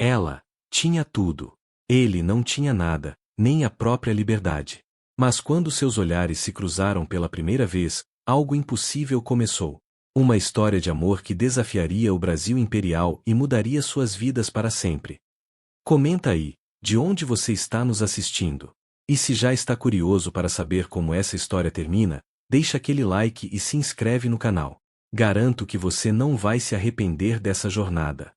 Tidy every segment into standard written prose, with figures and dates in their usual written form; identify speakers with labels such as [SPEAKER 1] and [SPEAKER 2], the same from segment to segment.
[SPEAKER 1] Ela tinha tudo. Ele não tinha nada, nem a própria liberdade. Mas quando seus olhares se cruzaram pela primeira vez, algo impossível começou. Uma história de amor que desafiaria o Brasil imperial e mudaria suas vidas para sempre. Comenta aí, de onde você está nos assistindo. E se já está curioso para saber como essa história termina, deixa aquele like e se inscreve no canal. Garanto que você não vai se arrepender dessa jornada.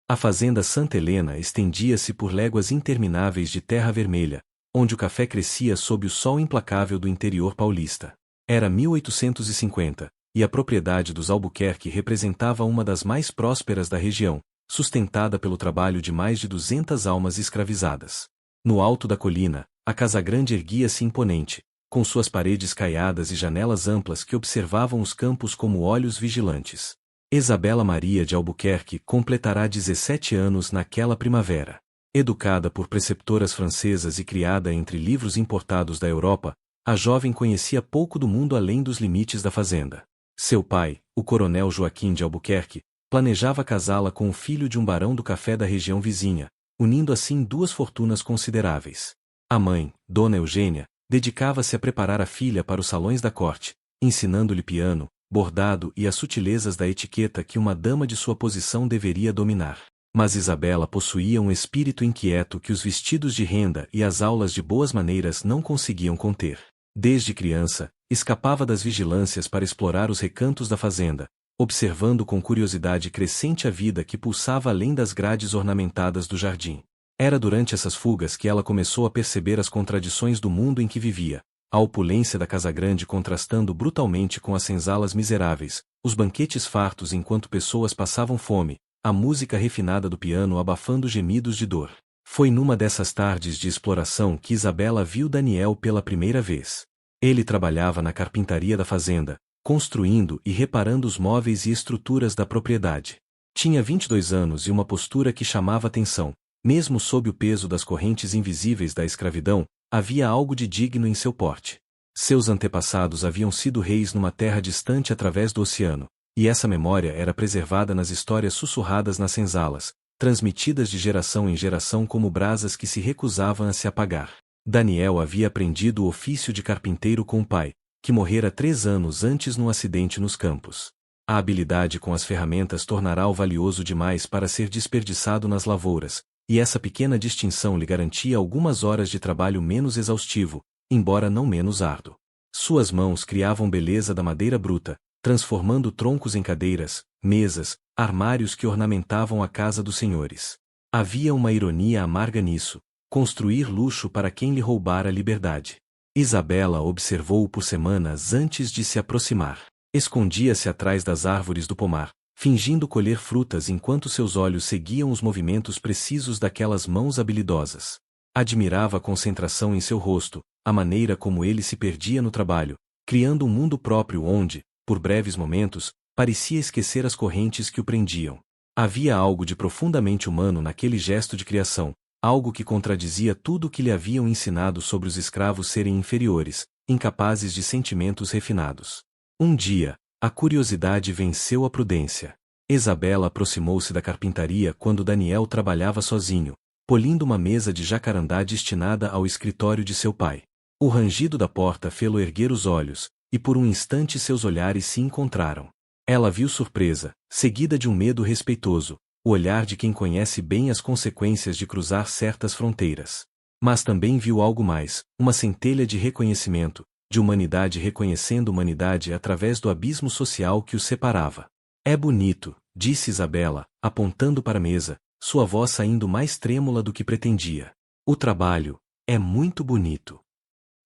[SPEAKER 1] A fazenda Santa Helena estendia-se por léguas intermináveis de terra vermelha, onde o café crescia sob o sol implacável do interior paulista. Era 1850, e a propriedade dos Albuquerque representava uma das mais prósperas da região, sustentada pelo trabalho de mais de 200 almas escravizadas. No alto da colina, a Casa Grande erguia-se imponente, com suas paredes caiadas e janelas amplas que observavam os campos como olhos vigilantes. Isabela Maria de Albuquerque completará 17 anos naquela primavera. Educada por preceptoras francesas e criada entre livros importados da Europa, a jovem conhecia pouco do mundo além dos limites da fazenda. Seu pai, o coronel Joaquim de Albuquerque, planejava casá-la com o filho de um barão do café da região vizinha, unindo assim duas fortunas consideráveis. A mãe, Dona Eugênia, dedicava-se a preparar a filha para os salões da corte, ensinando-lhe piano, bordado e as sutilezas da etiqueta que uma dama de sua posição deveria dominar. Mas Isabela possuía um espírito inquieto que os vestidos de renda e as aulas de boas maneiras não conseguiam conter. Desde criança, escapava das vigilâncias para explorar os recantos da fazenda, observando com curiosidade crescente a vida que pulsava além das grades ornamentadas do jardim. Era durante essas fugas que ela começou a perceber as contradições do mundo em que vivia, a opulência da Casa Grande contrastando brutalmente com as senzalas miseráveis, os banquetes fartos enquanto pessoas passavam fome, a música refinada do piano abafando gemidos de dor. Foi numa dessas tardes de exploração que Isabela viu Daniel pela primeira vez. Ele trabalhava na carpintaria da fazenda, construindo e reparando os móveis e estruturas da propriedade. Tinha 22 anos e uma postura que chamava atenção. Mesmo sob o peso das correntes invisíveis da escravidão, havia algo de digno em seu porte. Seus antepassados haviam sido reis numa terra distante através do oceano, e essa memória era preservada nas histórias sussurradas nas senzalas, transmitidas de geração em geração como brasas que se recusavam a se apagar. Daniel havia aprendido o ofício de carpinteiro com o pai, que morrera 3 anos antes num acidente nos campos. A habilidade com as ferramentas tornará-o valioso demais para ser desperdiçado nas lavouras, e essa pequena distinção lhe garantia algumas horas de trabalho menos exaustivo, embora não menos árduo. Suas mãos criavam beleza da madeira bruta, transformando troncos em cadeiras, mesas, armários que ornamentavam a casa dos senhores. Havia uma ironia amarga nisso, construir luxo para quem lhe roubara a liberdade. Isabela observou-o por semanas antes de se aproximar. Escondia-se atrás das árvores do pomar, fingindo colher frutas enquanto seus olhos seguiam os movimentos precisos daquelas mãos habilidosas. Admirava a concentração em seu rosto, a maneira como ele se perdia no trabalho, criando um mundo próprio onde, por breves momentos, parecia esquecer as correntes que o prendiam. Havia algo de profundamente humano naquele gesto de criação, algo que contradizia tudo o que lhe haviam ensinado sobre os escravos serem inferiores, incapazes de sentimentos refinados. Um dia, a curiosidade venceu a prudência. Isabela aproximou-se da carpintaria quando Daniel trabalhava sozinho, polindo uma mesa de jacarandá destinada ao escritório de seu pai. O rangido da porta fê-lo erguer os olhos, e por um instante seus olhares se encontraram. Ela viu surpresa, seguida de um medo respeitoso, o olhar de quem conhece bem as consequências de cruzar certas fronteiras. Mas também viu algo mais, uma centelha de reconhecimento, de humanidade reconhecendo humanidade através do abismo social que os separava. É bonito, disse Isabela, apontando para a mesa, sua voz saindo mais trêmula do que pretendia. O trabalho é muito bonito.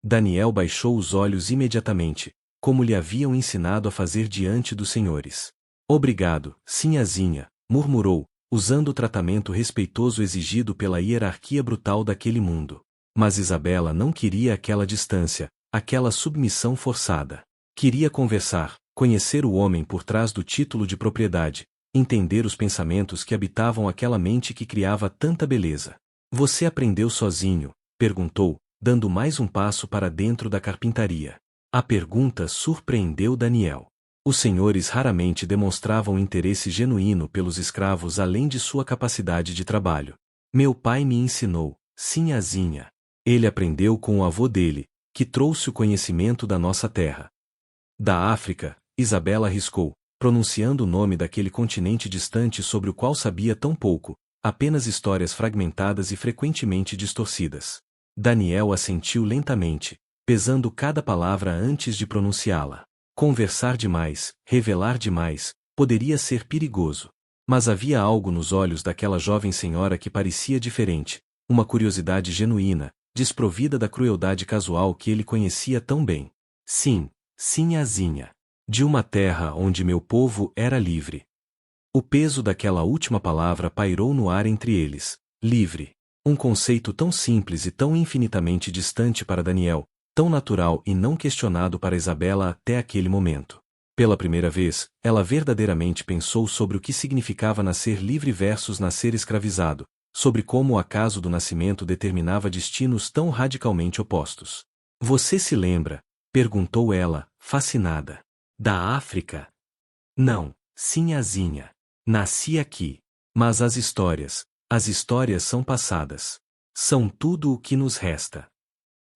[SPEAKER 1] Daniel baixou os olhos imediatamente, como lhe haviam ensinado a fazer diante dos senhores. Obrigado, sinhazinha, murmurou, usando o tratamento respeitoso exigido pela hierarquia brutal daquele mundo. Mas Isabela não queria aquela distância, aquela submissão forçada. Queria conversar, conhecer o homem por trás do título de propriedade, entender os pensamentos que habitavam aquela mente que criava tanta beleza. Você aprendeu sozinho? Perguntou, dando mais um passo para dentro da carpintaria. A pergunta surpreendeu Daniel. Os senhores raramente demonstravam interesse genuíno pelos escravos além de sua capacidade de trabalho. Meu pai me ensinou, sinhazinha. Ele aprendeu com o avô dele, que trouxe o conhecimento da nossa terra. Da África, Isabela arriscou, pronunciando o nome daquele continente distante sobre o qual sabia tão pouco, apenas histórias fragmentadas e frequentemente distorcidas. Daniel assentiu lentamente, pesando cada palavra antes de pronunciá-la. Conversar demais, revelar demais, poderia ser perigoso. Mas havia algo nos olhos daquela jovem senhora que parecia diferente, uma curiosidade genuína, desprovida da crueldade casual que ele conhecia tão bem. Sim, sinhazinha. De uma terra onde meu povo era livre. O peso daquela última palavra pairou no ar entre eles. Livre. Um conceito tão simples e tão infinitamente distante para Daniel, tão natural e não questionado para Isabela até aquele momento. Pela primeira vez, ela verdadeiramente pensou sobre o que significava nascer livre versus nascer escravizado, sobre como o acaso do nascimento determinava destinos tão radicalmente opostos. Você se lembra? Perguntou ela, fascinada. Da África? Não, sinhazinha. Nasci aqui. Mas as histórias são passadas. São tudo o que nos resta.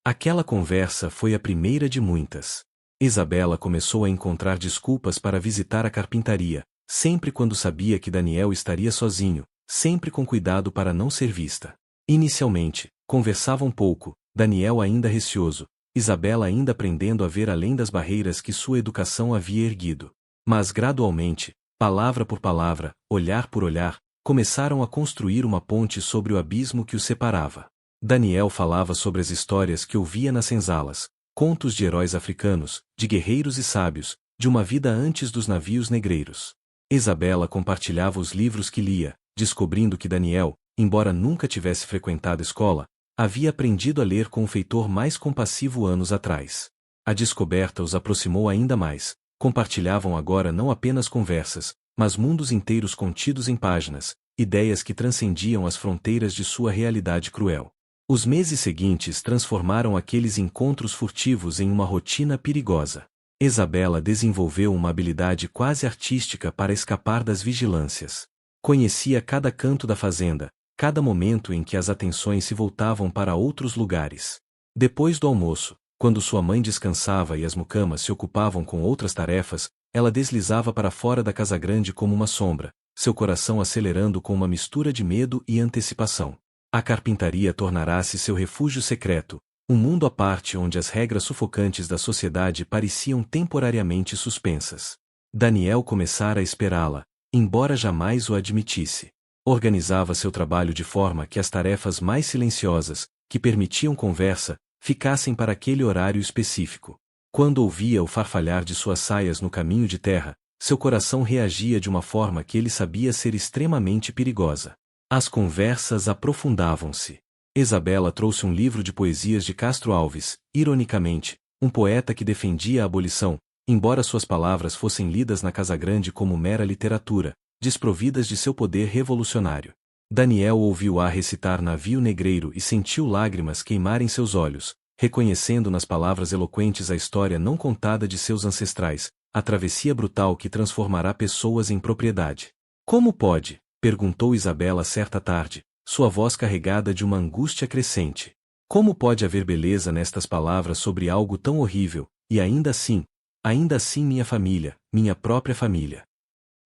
[SPEAKER 1] Aquela conversa foi a primeira de muitas. Isabela começou a encontrar desculpas para visitar a carpintaria, sempre quando sabia que Daniel estaria sozinho, sempre com cuidado para não ser vista. Inicialmente, conversavam pouco, Daniel ainda receoso, Isabela ainda aprendendo a ver além das barreiras que sua educação havia erguido. Mas gradualmente, palavra por palavra, olhar por olhar, começaram a construir uma ponte sobre o abismo que os separava. Daniel falava sobre as histórias que ouvia nas senzalas, contos de heróis africanos, de guerreiros e sábios, de uma vida antes dos navios negreiros. Isabela compartilhava os livros que lia, descobrindo que Daniel, embora nunca tivesse frequentado escola, havia aprendido a ler com um feitor mais compassivo anos atrás. A descoberta os aproximou ainda mais, compartilhavam agora não apenas conversas, mas mundos inteiros contidos em páginas, ideias que transcendiam as fronteiras de sua realidade cruel. Os meses seguintes transformaram aqueles encontros furtivos em uma rotina perigosa. Isabela desenvolveu uma habilidade quase artística para escapar das vigilâncias. Conhecia cada canto da fazenda, cada momento em que as atenções se voltavam para outros lugares. Depois do almoço, quando sua mãe descansava e as mucamas se ocupavam com outras tarefas, ela deslizava para fora da casa grande como uma sombra, seu coração acelerando com uma mistura de medo e antecipação. A carpintaria tornará-se seu refúgio secreto, um mundo à parte onde as regras sufocantes da sociedade pareciam temporariamente suspensas. Daniel começara a esperá-la, embora jamais o admitisse. Organizava seu trabalho de forma que as tarefas mais silenciosas, que permitiam conversa, ficassem para aquele horário específico. Quando ouvia o farfalhar de suas saias no caminho de terra, seu coração reagia de uma forma que ele sabia ser extremamente perigosa. As conversas aprofundavam-se. Isabela trouxe um livro de poesias de Castro Alves, ironicamente, um poeta que defendia a abolição, embora suas palavras fossem lidas na Casa Grande como mera literatura, desprovidas de seu poder revolucionário. Daniel ouviu-a recitar Navio Negreiro e sentiu lágrimas queimarem seus olhos, reconhecendo nas palavras eloquentes a história não contada de seus ancestrais, a travessia brutal que transformará pessoas em propriedade. Como pode? Perguntou Isabela certa tarde, sua voz carregada de uma angústia crescente. Como pode haver beleza nestas palavras sobre algo tão horrível, e ainda assim minha família, minha própria família.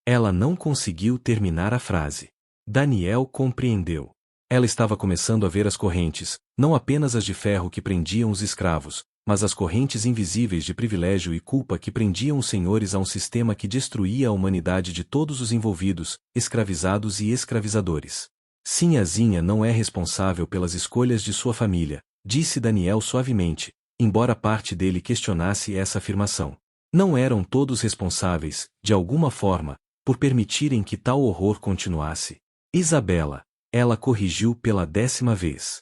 [SPEAKER 1] Ela não conseguiu terminar a frase. Daniel compreendeu. Ela estava começando a ver as correntes, não apenas as de ferro que prendiam os escravos, mas as correntes invisíveis de privilégio e culpa que prendiam os senhores a um sistema que destruía a humanidade de todos os envolvidos, escravizados e escravizadores. Sinhazinha não é responsável pelas escolhas de sua família, disse Daniel suavemente, embora parte dele questionasse essa afirmação. Não eram todos responsáveis, de alguma forma, por permitirem que tal horror continuasse. Isabela, ela corrigiu pela 10ª vez.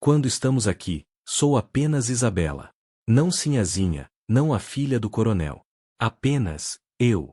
[SPEAKER 1] Quando estamos aqui, sou apenas Isabela. Não Sinhazinha, não a filha do coronel. Apenas, eu.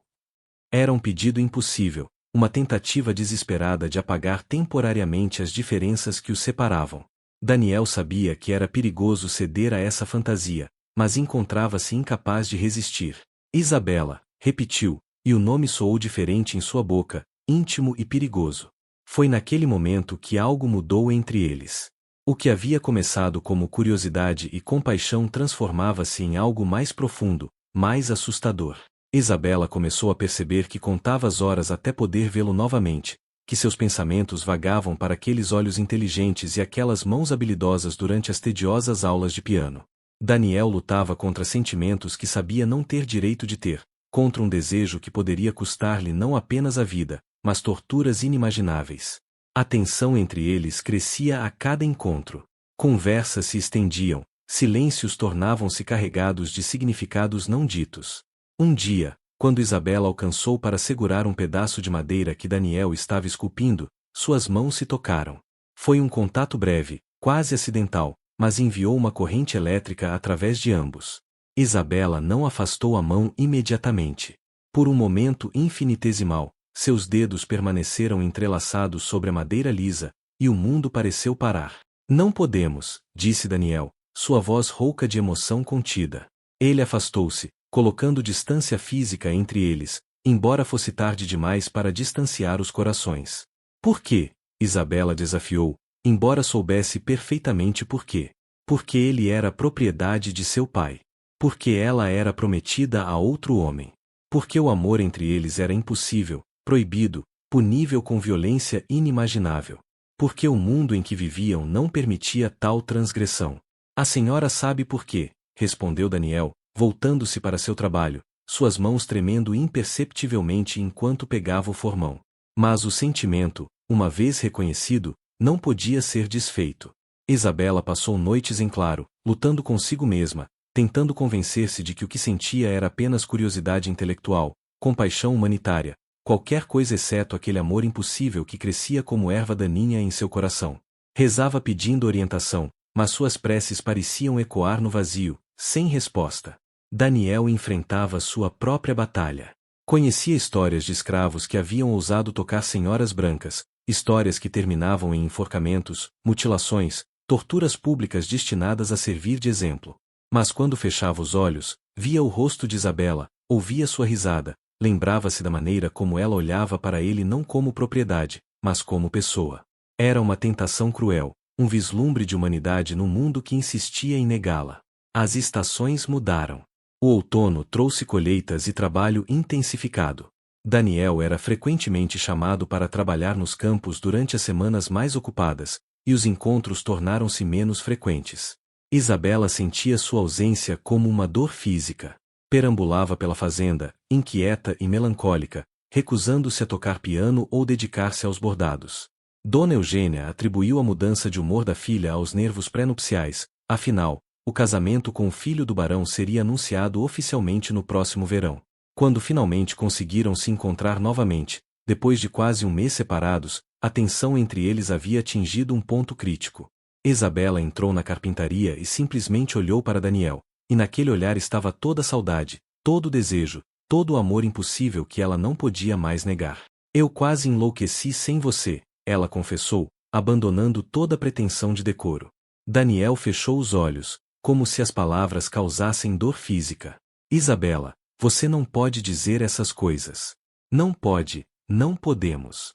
[SPEAKER 1] Era um pedido impossível, uma tentativa desesperada de apagar temporariamente as diferenças que os separavam. Daniel sabia que era perigoso ceder a essa fantasia, mas encontrava-se incapaz de resistir. Isabela, repetiu, e o nome soou diferente em sua boca, íntimo e perigoso. Foi naquele momento que algo mudou entre eles. O que havia começado como curiosidade e compaixão transformava-se em algo mais profundo, mais assustador. Isabela começou a perceber que contava as horas até poder vê-lo novamente, que seus pensamentos vagavam para aqueles olhos inteligentes e aquelas mãos habilidosas durante as tediosas aulas de piano. Daniel lutava contra sentimentos que sabia não ter direito de ter, contra um desejo que poderia custar-lhe não apenas a vida, mas torturas inimagináveis. A tensão entre eles crescia a cada encontro. Conversas se estendiam, silêncios tornavam-se carregados de significados não ditos. Um dia, quando Isabela alcançou para segurar um pedaço de madeira que Daniel estava esculpindo, suas mãos se tocaram. Foi um contato breve, quase acidental, mas enviou uma corrente elétrica através de ambos. Isabela não afastou a mão imediatamente. Por um momento infinitesimal, seus dedos permaneceram entrelaçados sobre a madeira lisa, e o mundo pareceu parar. Não podemos, disse Daniel, sua voz rouca de emoção contida. Ele afastou-se, colocando distância física entre eles, embora fosse tarde demais para distanciar os corações. Por quê? Isabela desafiou, embora soubesse perfeitamente por quê. Porque ele era propriedade de seu pai. Porque ela era prometida a outro homem. Porque o amor entre eles era impossível, proibido, punível com violência inimaginável. Porque o mundo em que viviam não permitia tal transgressão. A senhora sabe por quê, respondeu Daniel, voltando-se para seu trabalho, suas mãos tremendo imperceptivelmente enquanto pegava o formão. Mas o sentimento, uma vez reconhecido, não podia ser desfeito. Isabela passou noites em claro, lutando consigo mesma, tentando convencer-se de que o que sentia era apenas curiosidade intelectual, compaixão humanitária, qualquer coisa exceto aquele amor impossível que crescia como erva daninha em seu coração. Rezava pedindo orientação, mas suas preces pareciam ecoar no vazio, sem resposta. Daniel enfrentava sua própria batalha. Conhecia histórias de escravos que haviam ousado tocar senhoras brancas, histórias que terminavam em enforcamentos, mutilações, torturas públicas destinadas a servir de exemplo. Mas quando fechava os olhos, via o rosto de Isabela, ouvia sua risada, lembrava-se da maneira como ela olhava para ele não como propriedade, mas como pessoa. Era uma tentação cruel, um vislumbre de humanidade no mundo que insistia em negá-la. As estações mudaram. O outono trouxe colheitas e trabalho intensificado. Daniel era frequentemente chamado para trabalhar nos campos durante as semanas mais ocupadas, e os encontros tornaram-se menos frequentes. Isabela sentia sua ausência como uma dor física. Perambulava pela fazenda, inquieta e melancólica, recusando-se a tocar piano ou dedicar-se aos bordados. Dona Eugênia atribuiu a mudança de humor da filha aos nervos pré-nupciais, afinal, o casamento com o filho do barão seria anunciado oficialmente no próximo verão. Quando finalmente conseguiram se encontrar novamente, depois de quase um mês separados, a tensão entre eles havia atingido um ponto crítico. Isabela entrou na carpintaria e simplesmente olhou para Daniel, e naquele olhar estava toda a saudade, todo o desejo, todo o amor impossível que ela não podia mais negar. Eu quase enlouqueci sem você, ela confessou, abandonando toda pretensão de decoro. Daniel fechou os olhos, como se as palavras causassem dor física. Isabela, você não pode dizer essas coisas. Não pode, não podemos.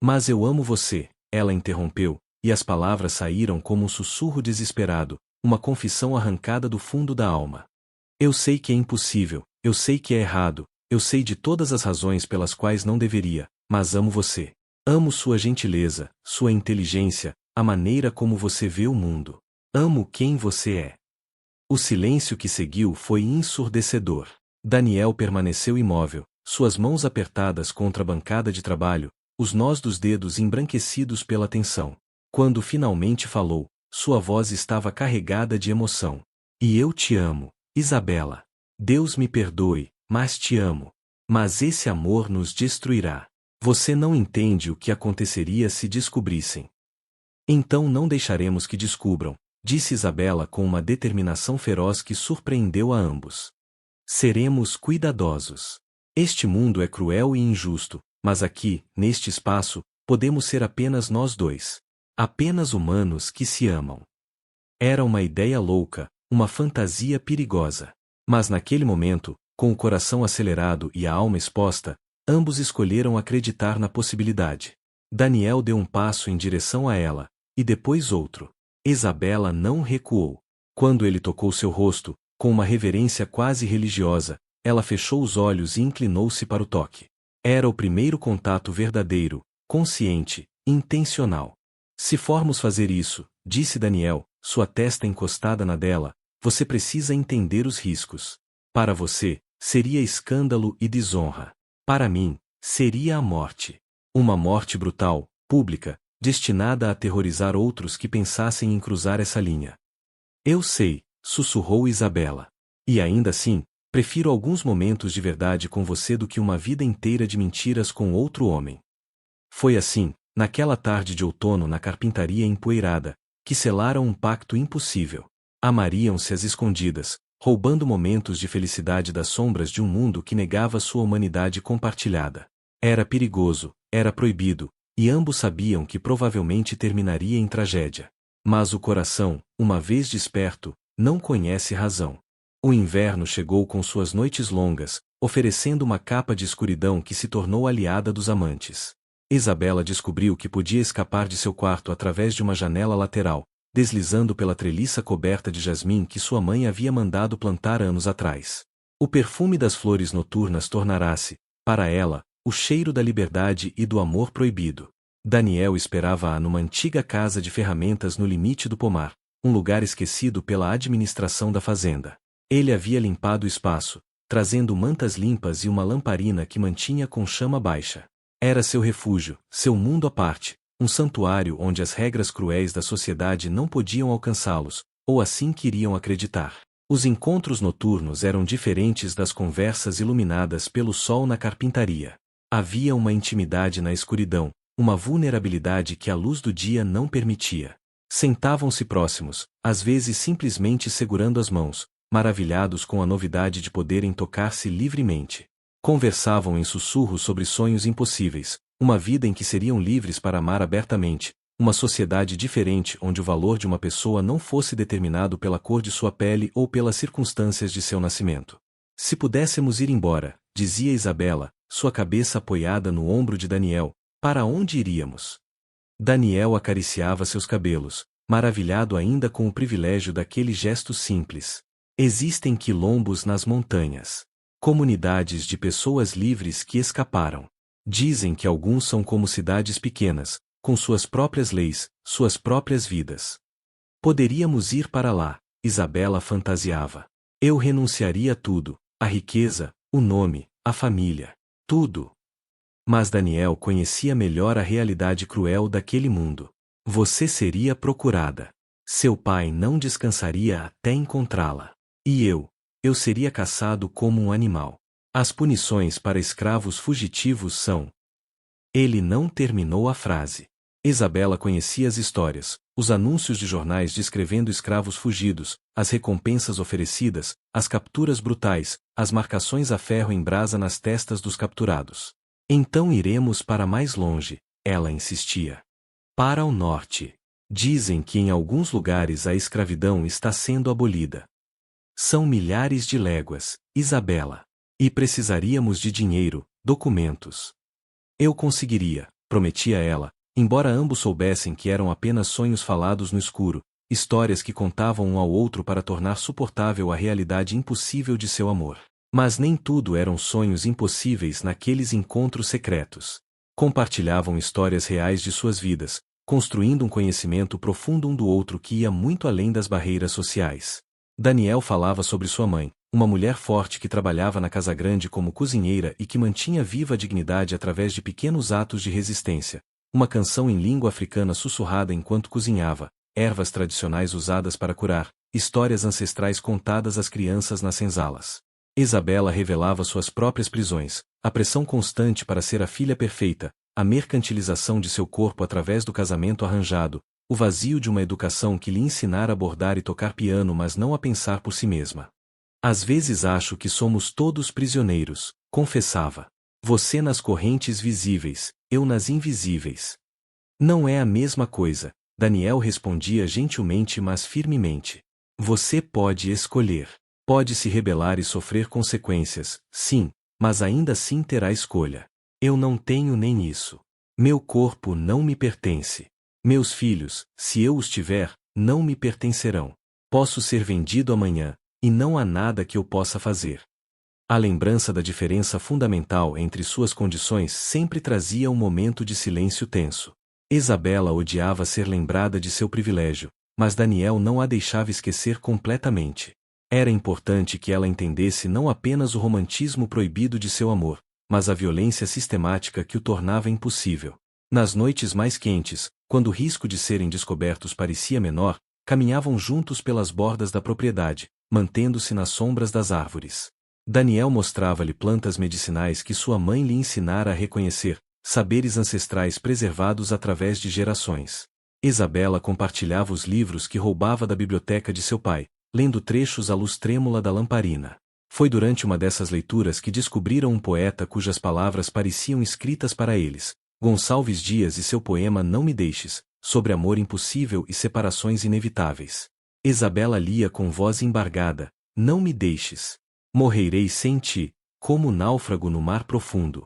[SPEAKER 1] Mas eu amo você, ela interrompeu, e as palavras saíram como um sussurro desesperado, uma confissão arrancada do fundo da alma. Eu sei que é impossível, eu sei que é errado, eu sei de todas as razões pelas quais não deveria, mas amo você. Amo sua gentileza, sua inteligência, a maneira como você vê o mundo. Amo quem você é. O silêncio que seguiu foi ensurdecedor. Daniel permaneceu imóvel, suas mãos apertadas contra a bancada de trabalho, os nós dos dedos embranquecidos pela tensão. Quando finalmente falou, sua voz estava carregada de emoção. E eu te amo, Isabela. Deus me perdoe, mas te amo. Mas esse amor nos destruirá. Você não entende o que aconteceria se descobrissem. Então não deixaremos que descubram, disse Isabela com uma determinação feroz que surpreendeu a ambos. Seremos cuidadosos. Este mundo é cruel e injusto, mas aqui, neste espaço, podemos ser apenas nós dois. Apenas humanos que se amam. Era uma ideia louca, uma fantasia perigosa. Mas naquele momento, Com o coração acelerado e a alma exposta, ambos escolheram acreditar na possibilidade. Daniel deu um passo em direção a ela, e depois outro. Isabela não recuou. Quando ele tocou seu rosto, com uma reverência quase religiosa, ela fechou os olhos e inclinou-se para o toque. Era o primeiro contato verdadeiro, consciente, intencional. Se formos fazer isso, disse Daniel, sua testa encostada na dela, você precisa entender os riscos. Para você, seria escândalo e desonra. Para mim, seria a morte. Uma morte brutal, pública, destinada a aterrorizar outros que pensassem em cruzar essa linha. Eu sei, sussurrou Isabela. E ainda assim, prefiro alguns momentos de verdade com você do que uma vida inteira de mentiras com outro homem. Foi assim, naquela tarde de outono na carpintaria empoeirada, que selaram um pacto impossível. Amariam-se às escondidas, roubando momentos de felicidade das sombras de um mundo que negava sua humanidade compartilhada. Era perigoso, era proibido, e ambos sabiam que provavelmente terminaria em tragédia. Mas o coração, uma vez desperto, não conhece razão. O inverno chegou com suas noites longas, oferecendo uma capa de escuridão que se tornou aliada dos amantes. Isabela descobriu que podia escapar de seu quarto através de uma janela lateral, deslizando pela treliça coberta de jasmim que sua mãe havia mandado plantar anos atrás. O perfume das flores noturnas tornará-se, para ela, o cheiro da liberdade e do amor proibido. Daniel esperava-a numa antiga casa de ferramentas no limite do pomar, um lugar esquecido pela administração da fazenda. Ele havia limpado o espaço, trazendo mantas limpas e uma lamparina que mantinha com chama baixa. Era seu refúgio, seu mundo à parte, um santuário onde as regras cruéis da sociedade não podiam alcançá-los, ou assim queriam acreditar. Os encontros noturnos eram diferentes das conversas iluminadas pelo sol na carpintaria. Havia uma intimidade na escuridão, uma vulnerabilidade que a luz do dia não permitia. Sentavam-se próximos, às vezes simplesmente segurando as mãos, maravilhados com a novidade de poderem tocar-se livremente. Conversavam em sussurros sobre sonhos impossíveis, uma vida em que seriam livres para amar abertamente, uma sociedade diferente onde o valor de uma pessoa não fosse determinado pela cor de sua pele ou pelas circunstâncias de seu nascimento. Se pudéssemos ir embora, dizia Isabela, sua cabeça apoiada no ombro de Daniel, para onde iríamos? Daniel acariciava seus cabelos, maravilhado ainda com o privilégio daquele gesto simples. Existem quilombos nas montanhas. Comunidades de pessoas livres que escaparam. Dizem que alguns são como cidades pequenas, com suas próprias leis, suas próprias vidas. Poderíamos ir para lá, Isabela fantasiava. Eu renunciaria a tudo, a riqueza, o nome, a família, tudo. Mas Daniel conhecia melhor a realidade cruel daquele mundo. Você seria procurada. Seu pai não descansaria até encontrá-la. E eu seria caçado como um animal. As punições para escravos fugitivos são... Ele não terminou a frase. Isabela conhecia as histórias, os anúncios de jornais descrevendo escravos fugidos, as recompensas oferecidas, as capturas brutais, as marcações a ferro em brasa nas testas dos capturados. Então iremos para mais longe, ela insistia. Para o norte. Dizem que em alguns lugares a escravidão está sendo abolida. São milhares de léguas, Isabela. E precisaríamos de dinheiro, documentos. Eu conseguiria, prometia ela, embora ambos soubessem que eram apenas sonhos falados no escuro, histórias que contavam um ao outro para tornar suportável a realidade impossível de seu amor. Mas nem tudo eram sonhos impossíveis naqueles encontros secretos. Compartilhavam histórias reais de suas vidas, construindo um conhecimento profundo um do outro que ia muito além das barreiras sociais. Daniel falava sobre sua mãe, uma mulher forte que trabalhava na casa grande como cozinheira e que mantinha viva a dignidade através de pequenos atos de resistência. Uma canção em língua africana sussurrada enquanto cozinhava, ervas tradicionais usadas para curar, histórias ancestrais contadas às crianças nas senzalas. Isabela revelava suas próprias prisões, a pressão constante para ser a filha perfeita, a mercantilização de seu corpo através do casamento arranjado, o vazio de uma educação que lhe ensinara a bordar e tocar piano mas não a pensar por si mesma. Às vezes acho que somos todos prisioneiros, confessava. Você nas correntes visíveis, eu nas invisíveis. Não é a mesma coisa, Daniel respondia gentilmente mas firmemente. Você pode escolher. Pode se rebelar e sofrer consequências, sim, mas ainda assim terá escolha. Eu não tenho nem isso. Meu corpo não me pertence. Meus filhos, se eu os tiver, não me pertencerão. Posso ser vendido amanhã, e não há nada que eu possa fazer. A lembrança da diferença fundamental entre suas condições sempre trazia um momento de silêncio tenso. Isabela odiava ser lembrada de seu privilégio, mas Daniel não a deixava esquecer completamente. Era importante que ela entendesse não apenas o romantismo proibido de seu amor, mas a violência sistemática que o tornava impossível. Nas noites mais quentes, quando o risco de serem descobertos parecia menor, caminhavam juntos pelas bordas da propriedade, mantendo-se nas sombras das árvores. Daniel mostrava-lhe plantas medicinais que sua mãe lhe ensinara a reconhecer, saberes ancestrais preservados através de gerações. Isabela compartilhava os livros que roubava da biblioteca de seu pai, lendo trechos à luz trêmula da lamparina. Foi durante uma dessas leituras que descobriram um poeta cujas palavras pareciam escritas para eles, Gonçalves Dias e seu poema Não Me Deixes, sobre amor impossível e separações inevitáveis. Isabela lia com voz embargada, Não me deixes. Morrerei sem ti, como náufrago no mar profundo.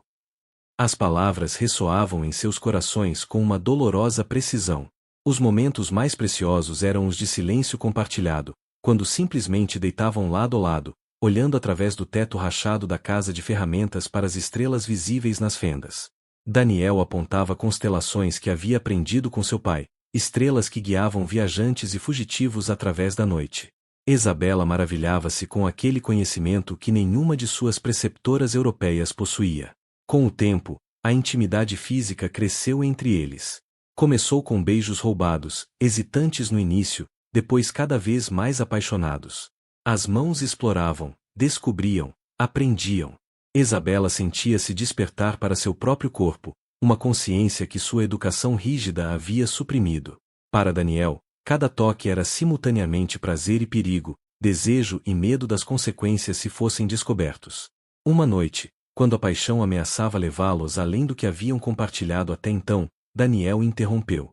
[SPEAKER 1] As palavras ressoavam em seus corações com uma dolorosa precisão. Os momentos mais preciosos eram os de silêncio compartilhado, quando simplesmente deitavam lado a lado, olhando através do teto rachado da casa de ferramentas para as estrelas visíveis nas fendas. Daniel apontava constelações que havia aprendido com seu pai, estrelas que guiavam viajantes e fugitivos através da noite. Isabela maravilhava-se com aquele conhecimento que nenhuma de suas preceptoras europeias possuía. Com o tempo, a intimidade física cresceu entre eles. Começou com beijos roubados, hesitantes no início, depois cada vez mais apaixonados. As mãos exploravam, descobriam, aprendiam. Isabela sentia-se despertar para seu próprio corpo, uma consciência que sua educação rígida havia suprimido. Para Daniel, cada toque era simultaneamente prazer e perigo, desejo e medo das consequências se fossem descobertos. Uma noite, quando a paixão ameaçava levá-los além do que haviam compartilhado até então, Daniel interrompeu.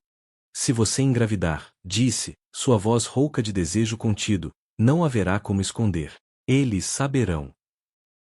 [SPEAKER 1] Se você engravidar, disse, sua voz rouca de desejo contido, não haverá como esconder. Eles saberão.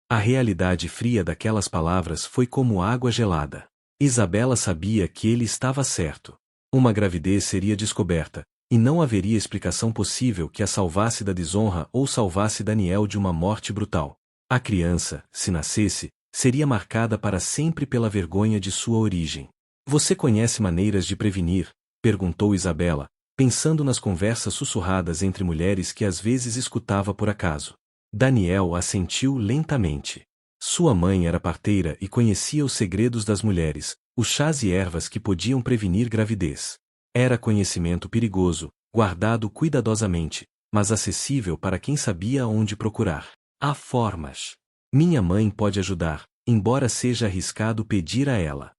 [SPEAKER 1] A realidade fria daquelas palavras foi como água gelada. Isabela sabia que ele estava certo. Uma gravidez seria descoberta, e não haveria explicação possível que a salvasse da desonra ou salvasse Daniel de uma morte brutal. A criança, se nascesse, seria marcada para sempre pela vergonha de sua origem. Você conhece maneiras de prevenir? Perguntou Isabela, pensando nas conversas sussurradas entre mulheres que às vezes escutava por acaso. Daniel assentiu lentamente. Sua mãe era parteira e conhecia os segredos das mulheres, os chás e ervas que podiam prevenir gravidez. Era conhecimento perigoso, guardado cuidadosamente, mas acessível para quem sabia onde procurar. Há formas. Minha mãe pode ajudar, embora seja arriscado pedir a ela.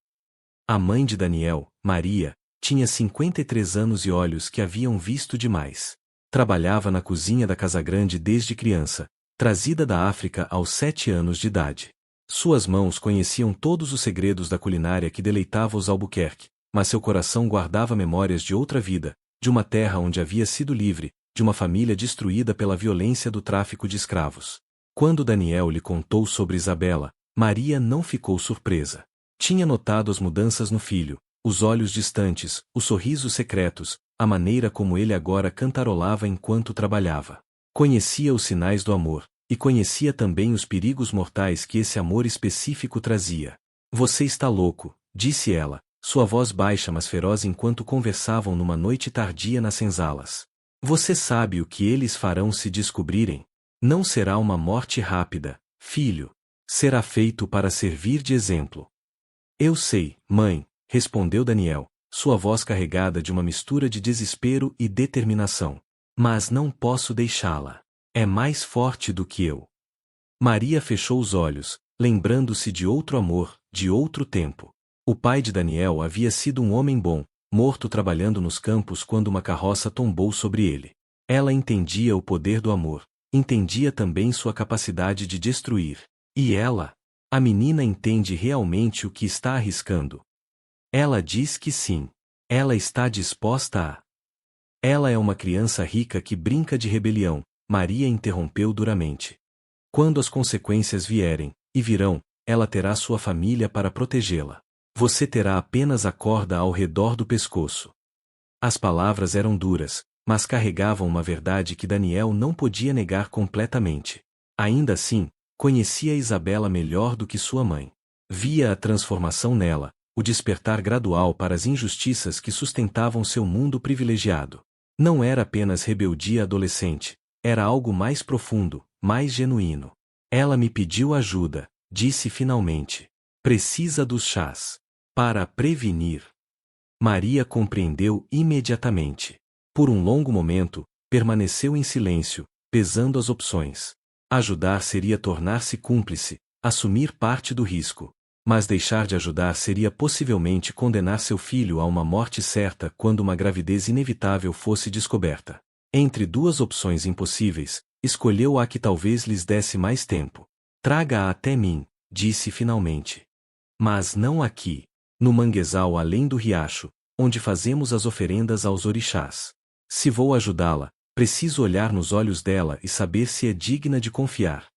[SPEAKER 1] A mãe de Daniel, Maria, tinha 53 anos e olhos que haviam visto demais. Trabalhava na cozinha da Casa Grande desde criança, trazida da África aos 7 anos de idade. Suas mãos conheciam todos os segredos da culinária que deleitava os Albuquerque, mas seu coração guardava memórias de outra vida, de uma terra onde havia sido livre, de uma família destruída pela violência do tráfico de escravos. Quando Daniel lhe contou sobre Isabela, Maria não ficou surpresa. Tinha notado as mudanças no filho, os olhos distantes, os sorrisos secretos, a maneira como ele agora cantarolava enquanto trabalhava. Conhecia os sinais do amor, e conhecia também os perigos mortais que esse amor específico trazia. Você está louco, disse ela, sua voz baixa mas feroz enquanto conversavam numa noite tardia nas senzalas. Você sabe o que eles farão se descobrirem? Não será uma morte rápida, filho. Será feito para servir de exemplo. Eu sei, mãe, respondeu Daniel, sua voz carregada de uma mistura de desespero e determinação. Mas não posso deixá-la. É mais forte do que eu. Maria fechou os olhos, lembrando-se de outro amor, de outro tempo. O pai de Daniel havia sido um homem bom, morto trabalhando nos campos quando uma carroça tombou sobre ele. Ela entendia o poder do amor, entendia também sua capacidade de destruir. E ela? A menina entende realmente o que está arriscando. Ela diz que sim. Ela está disposta a. Ela é uma criança rica que brinca de rebelião, Maria interrompeu duramente. Quando as consequências vierem, e virão, ela terá sua família para protegê-la. Você terá apenas a corda ao redor do pescoço. As palavras eram duras, mas carregavam uma verdade que Daniel não podia negar completamente. Ainda assim, conhecia Isabela melhor do que sua mãe. Via a transformação nela, o despertar gradual para as injustiças que sustentavam seu mundo privilegiado. Não era apenas rebeldia adolescente, era algo mais profundo, mais genuíno. Ela me pediu ajuda, disse finalmente. Precisa dos chás. Para prevenir. Maria compreendeu imediatamente. Por um longo momento, permaneceu em silêncio, pesando as opções. Ajudar seria tornar-se cúmplice, assumir parte do risco. Mas deixar de ajudar seria possivelmente condenar seu filho a uma morte certa quando uma gravidez inevitável fosse descoberta. Entre duas opções impossíveis, escolheu a que talvez lhes desse mais tempo. Traga-a até mim, disse finalmente. Mas não aqui, no manguezal além do riacho, onde fazemos as oferendas aos orixás. Se vou ajudá-la, preciso olhar nos olhos dela e saber se é digna de confiar.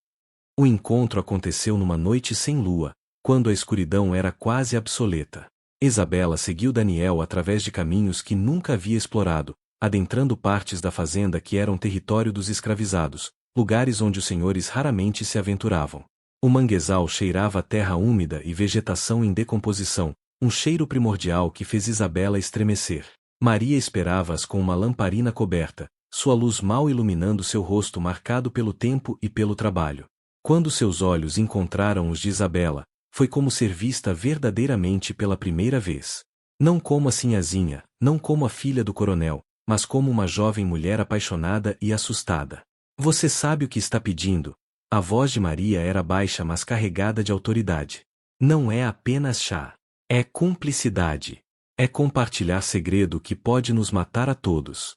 [SPEAKER 1] O encontro aconteceu numa noite sem lua, quando a escuridão era quase obsoleta. Isabela seguiu Daniel através de caminhos que nunca havia explorado, adentrando partes da fazenda que eram território dos escravizados, lugares onde os senhores raramente se aventuravam. O manguezal cheirava a terra úmida e vegetação em decomposição, um cheiro primordial que fez Isabela estremecer. Maria esperava-as com uma lamparina coberta, sua luz mal iluminando seu rosto marcado pelo tempo e pelo trabalho. Quando seus olhos encontraram os de Isabela, foi como ser vista verdadeiramente pela primeira vez. Não como a sinhazinha, não como a filha do coronel, mas como uma jovem mulher apaixonada e assustada. Você sabe o que está pedindo? A voz de Maria era baixa mas carregada de autoridade. Não é apenas chá. É cumplicidade. É compartilhar segredo que pode nos matar a todos.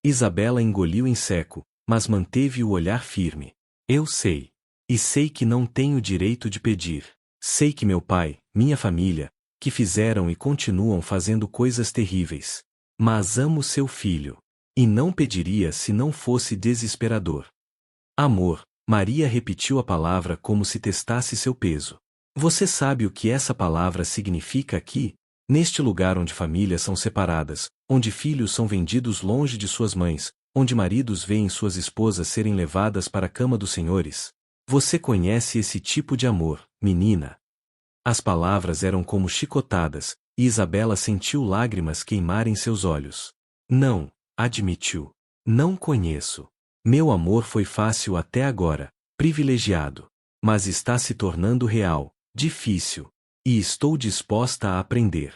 [SPEAKER 1] Isabela engoliu em seco, mas manteve o olhar firme. Eu sei. E sei que não tenho direito de pedir. Sei que meu pai, minha família, que fizeram e continuam fazendo coisas terríveis. Mas amo seu filho. E não pediria se não fosse desesperador. Amor, Maria repetiu a palavra como se testasse seu peso. Você sabe o que essa palavra significa aqui? Neste lugar onde famílias são separadas, onde filhos são vendidos longe de suas mães, onde maridos veem suas esposas serem levadas para a cama dos senhores. Você conhece esse tipo de amor, menina? As palavras eram como chicotadas, e Isabela sentiu lágrimas queimarem seus olhos. Não, admitiu. Não conheço. Meu amor foi fácil até agora, privilegiado. Mas está se tornando real, difícil. E estou disposta a aprender.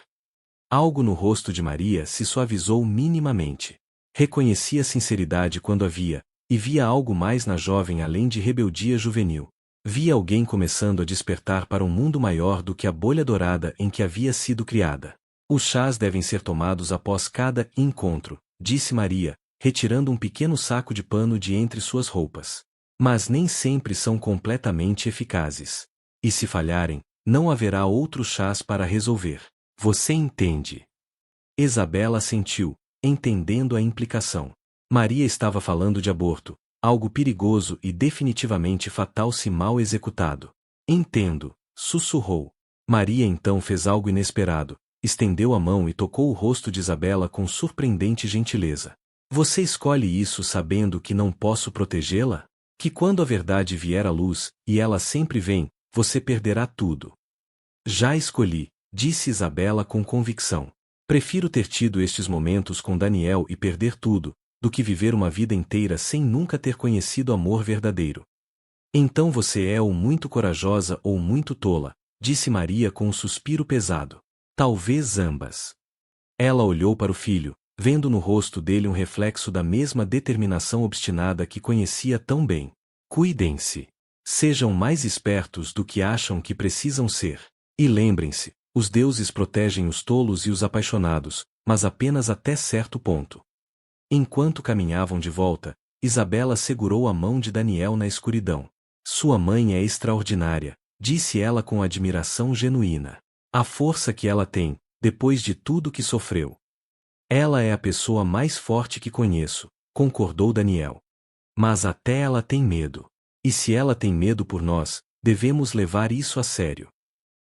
[SPEAKER 1] Algo no rosto de Maria se suavizou minimamente. Reconhecia sinceridade quando havia, e via algo mais na jovem além de rebeldia juvenil. Via alguém começando a despertar para um mundo maior do que a bolha dourada em que havia sido criada. Os chás devem ser tomados após cada encontro, disse Maria, retirando um pequeno saco de pano de entre suas roupas. Mas nem sempre são completamente eficazes. E se falharem, não haverá outros chás para resolver. Você entende? Isabela assentiu, entendendo a implicação. Maria estava falando de aborto, algo perigoso e definitivamente fatal se mal executado. Entendo, sussurrou. Maria então fez algo inesperado, estendeu a mão e tocou o rosto de Isabela com surpreendente gentileza. Você escolhe isso sabendo que não posso protegê-la? Que quando a verdade vier à luz, e ela sempre vem, você perderá tudo. Já escolhi, disse Isabela com convicção. Prefiro ter tido estes momentos com Daniel e perder tudo, do que viver uma vida inteira sem nunca ter conhecido amor verdadeiro. Então você é ou muito corajosa ou muito tola, disse Maria com um suspiro pesado. Talvez ambas. Ela olhou para o filho, vendo no rosto dele um reflexo da mesma determinação obstinada que conhecia tão bem. Cuidem-se. Sejam mais espertos do que acham que precisam ser. E lembrem-se, os deuses protegem os tolos e os apaixonados, mas apenas até certo ponto. Enquanto caminhavam de volta, Isabela segurou a mão de Daniel na escuridão. Sua mãe é extraordinária, disse ela com admiração genuína. A força que ela tem, depois de tudo que sofreu. Ela é a pessoa mais forte que conheço, concordou Daniel. Mas até ela tem medo. E se ela tem medo por nós, devemos levar isso a sério.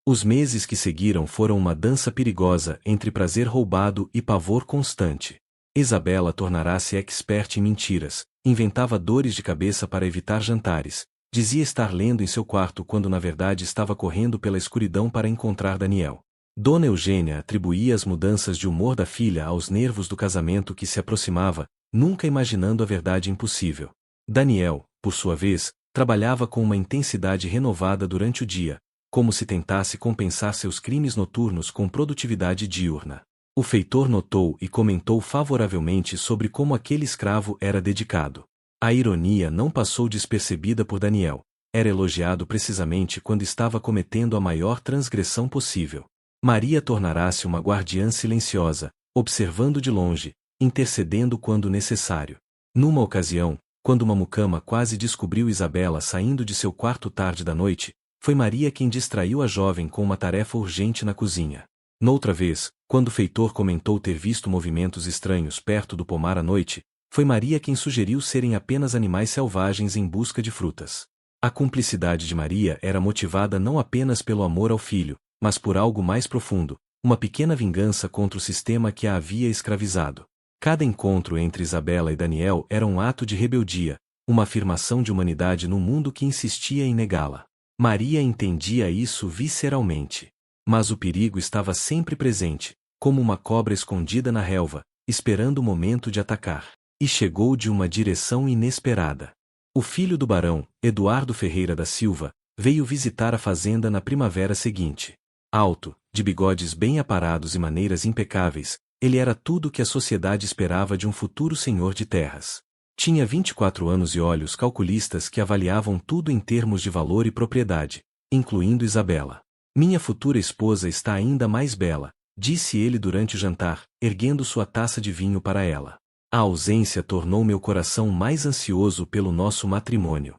[SPEAKER 1] Os meses que seguiram foram uma dança perigosa entre prazer roubado e pavor constante. Isabela tornara-se expert em mentiras, inventava dores de cabeça para evitar jantares, dizia estar lendo em seu quarto quando na verdade estava correndo pela escuridão para encontrar Daniel. Dona Eugênia atribuía as mudanças de humor da filha aos nervos do casamento que se aproximava, nunca imaginando a verdade impossível. Daniel, por sua vez, trabalhava com uma intensidade renovada durante o dia, como se tentasse compensar seus crimes noturnos com produtividade diurna. O feitor notou e comentou favoravelmente sobre como aquele escravo era dedicado. A ironia não passou despercebida por Daniel. Era elogiado precisamente quando estava cometendo a maior transgressão possível. Maria tornará-se uma guardiã silenciosa, observando de longe, intercedendo quando necessário. Numa ocasião, quando uma mucama quase descobriu Isabela saindo de seu quarto tarde da noite, foi Maria quem distraiu a jovem com uma tarefa urgente na cozinha. Noutra vez, quando o feitor comentou ter visto movimentos estranhos perto do pomar à noite, foi Maria quem sugeriu serem apenas animais selvagens em busca de frutas. A cumplicidade de Maria era motivada não apenas pelo amor ao filho, mas por algo mais profundo, uma pequena vingança contra o sistema que a havia escravizado. Cada encontro entre Isabela e Daniel era um ato de rebeldia, uma afirmação de humanidade num mundo que insistia em negá-la. Maria entendia isso visceralmente. Mas o perigo estava sempre presente, como uma cobra escondida na relva, esperando o momento de atacar. E chegou de uma direção inesperada. O filho do barão, Eduardo Ferreira da Silva, veio visitar a fazenda na primavera seguinte. Alto, de bigodes bem aparados e maneiras impecáveis, ele era tudo o que a sociedade esperava de um futuro senhor de terras. Tinha 24 anos e olhos calculistas que avaliavam tudo em termos de valor e propriedade, incluindo Isabela. Minha futura esposa está ainda mais bela, disse ele durante o jantar, erguendo sua taça de vinho para ela. A ausência tornou meu coração mais ansioso pelo nosso matrimônio.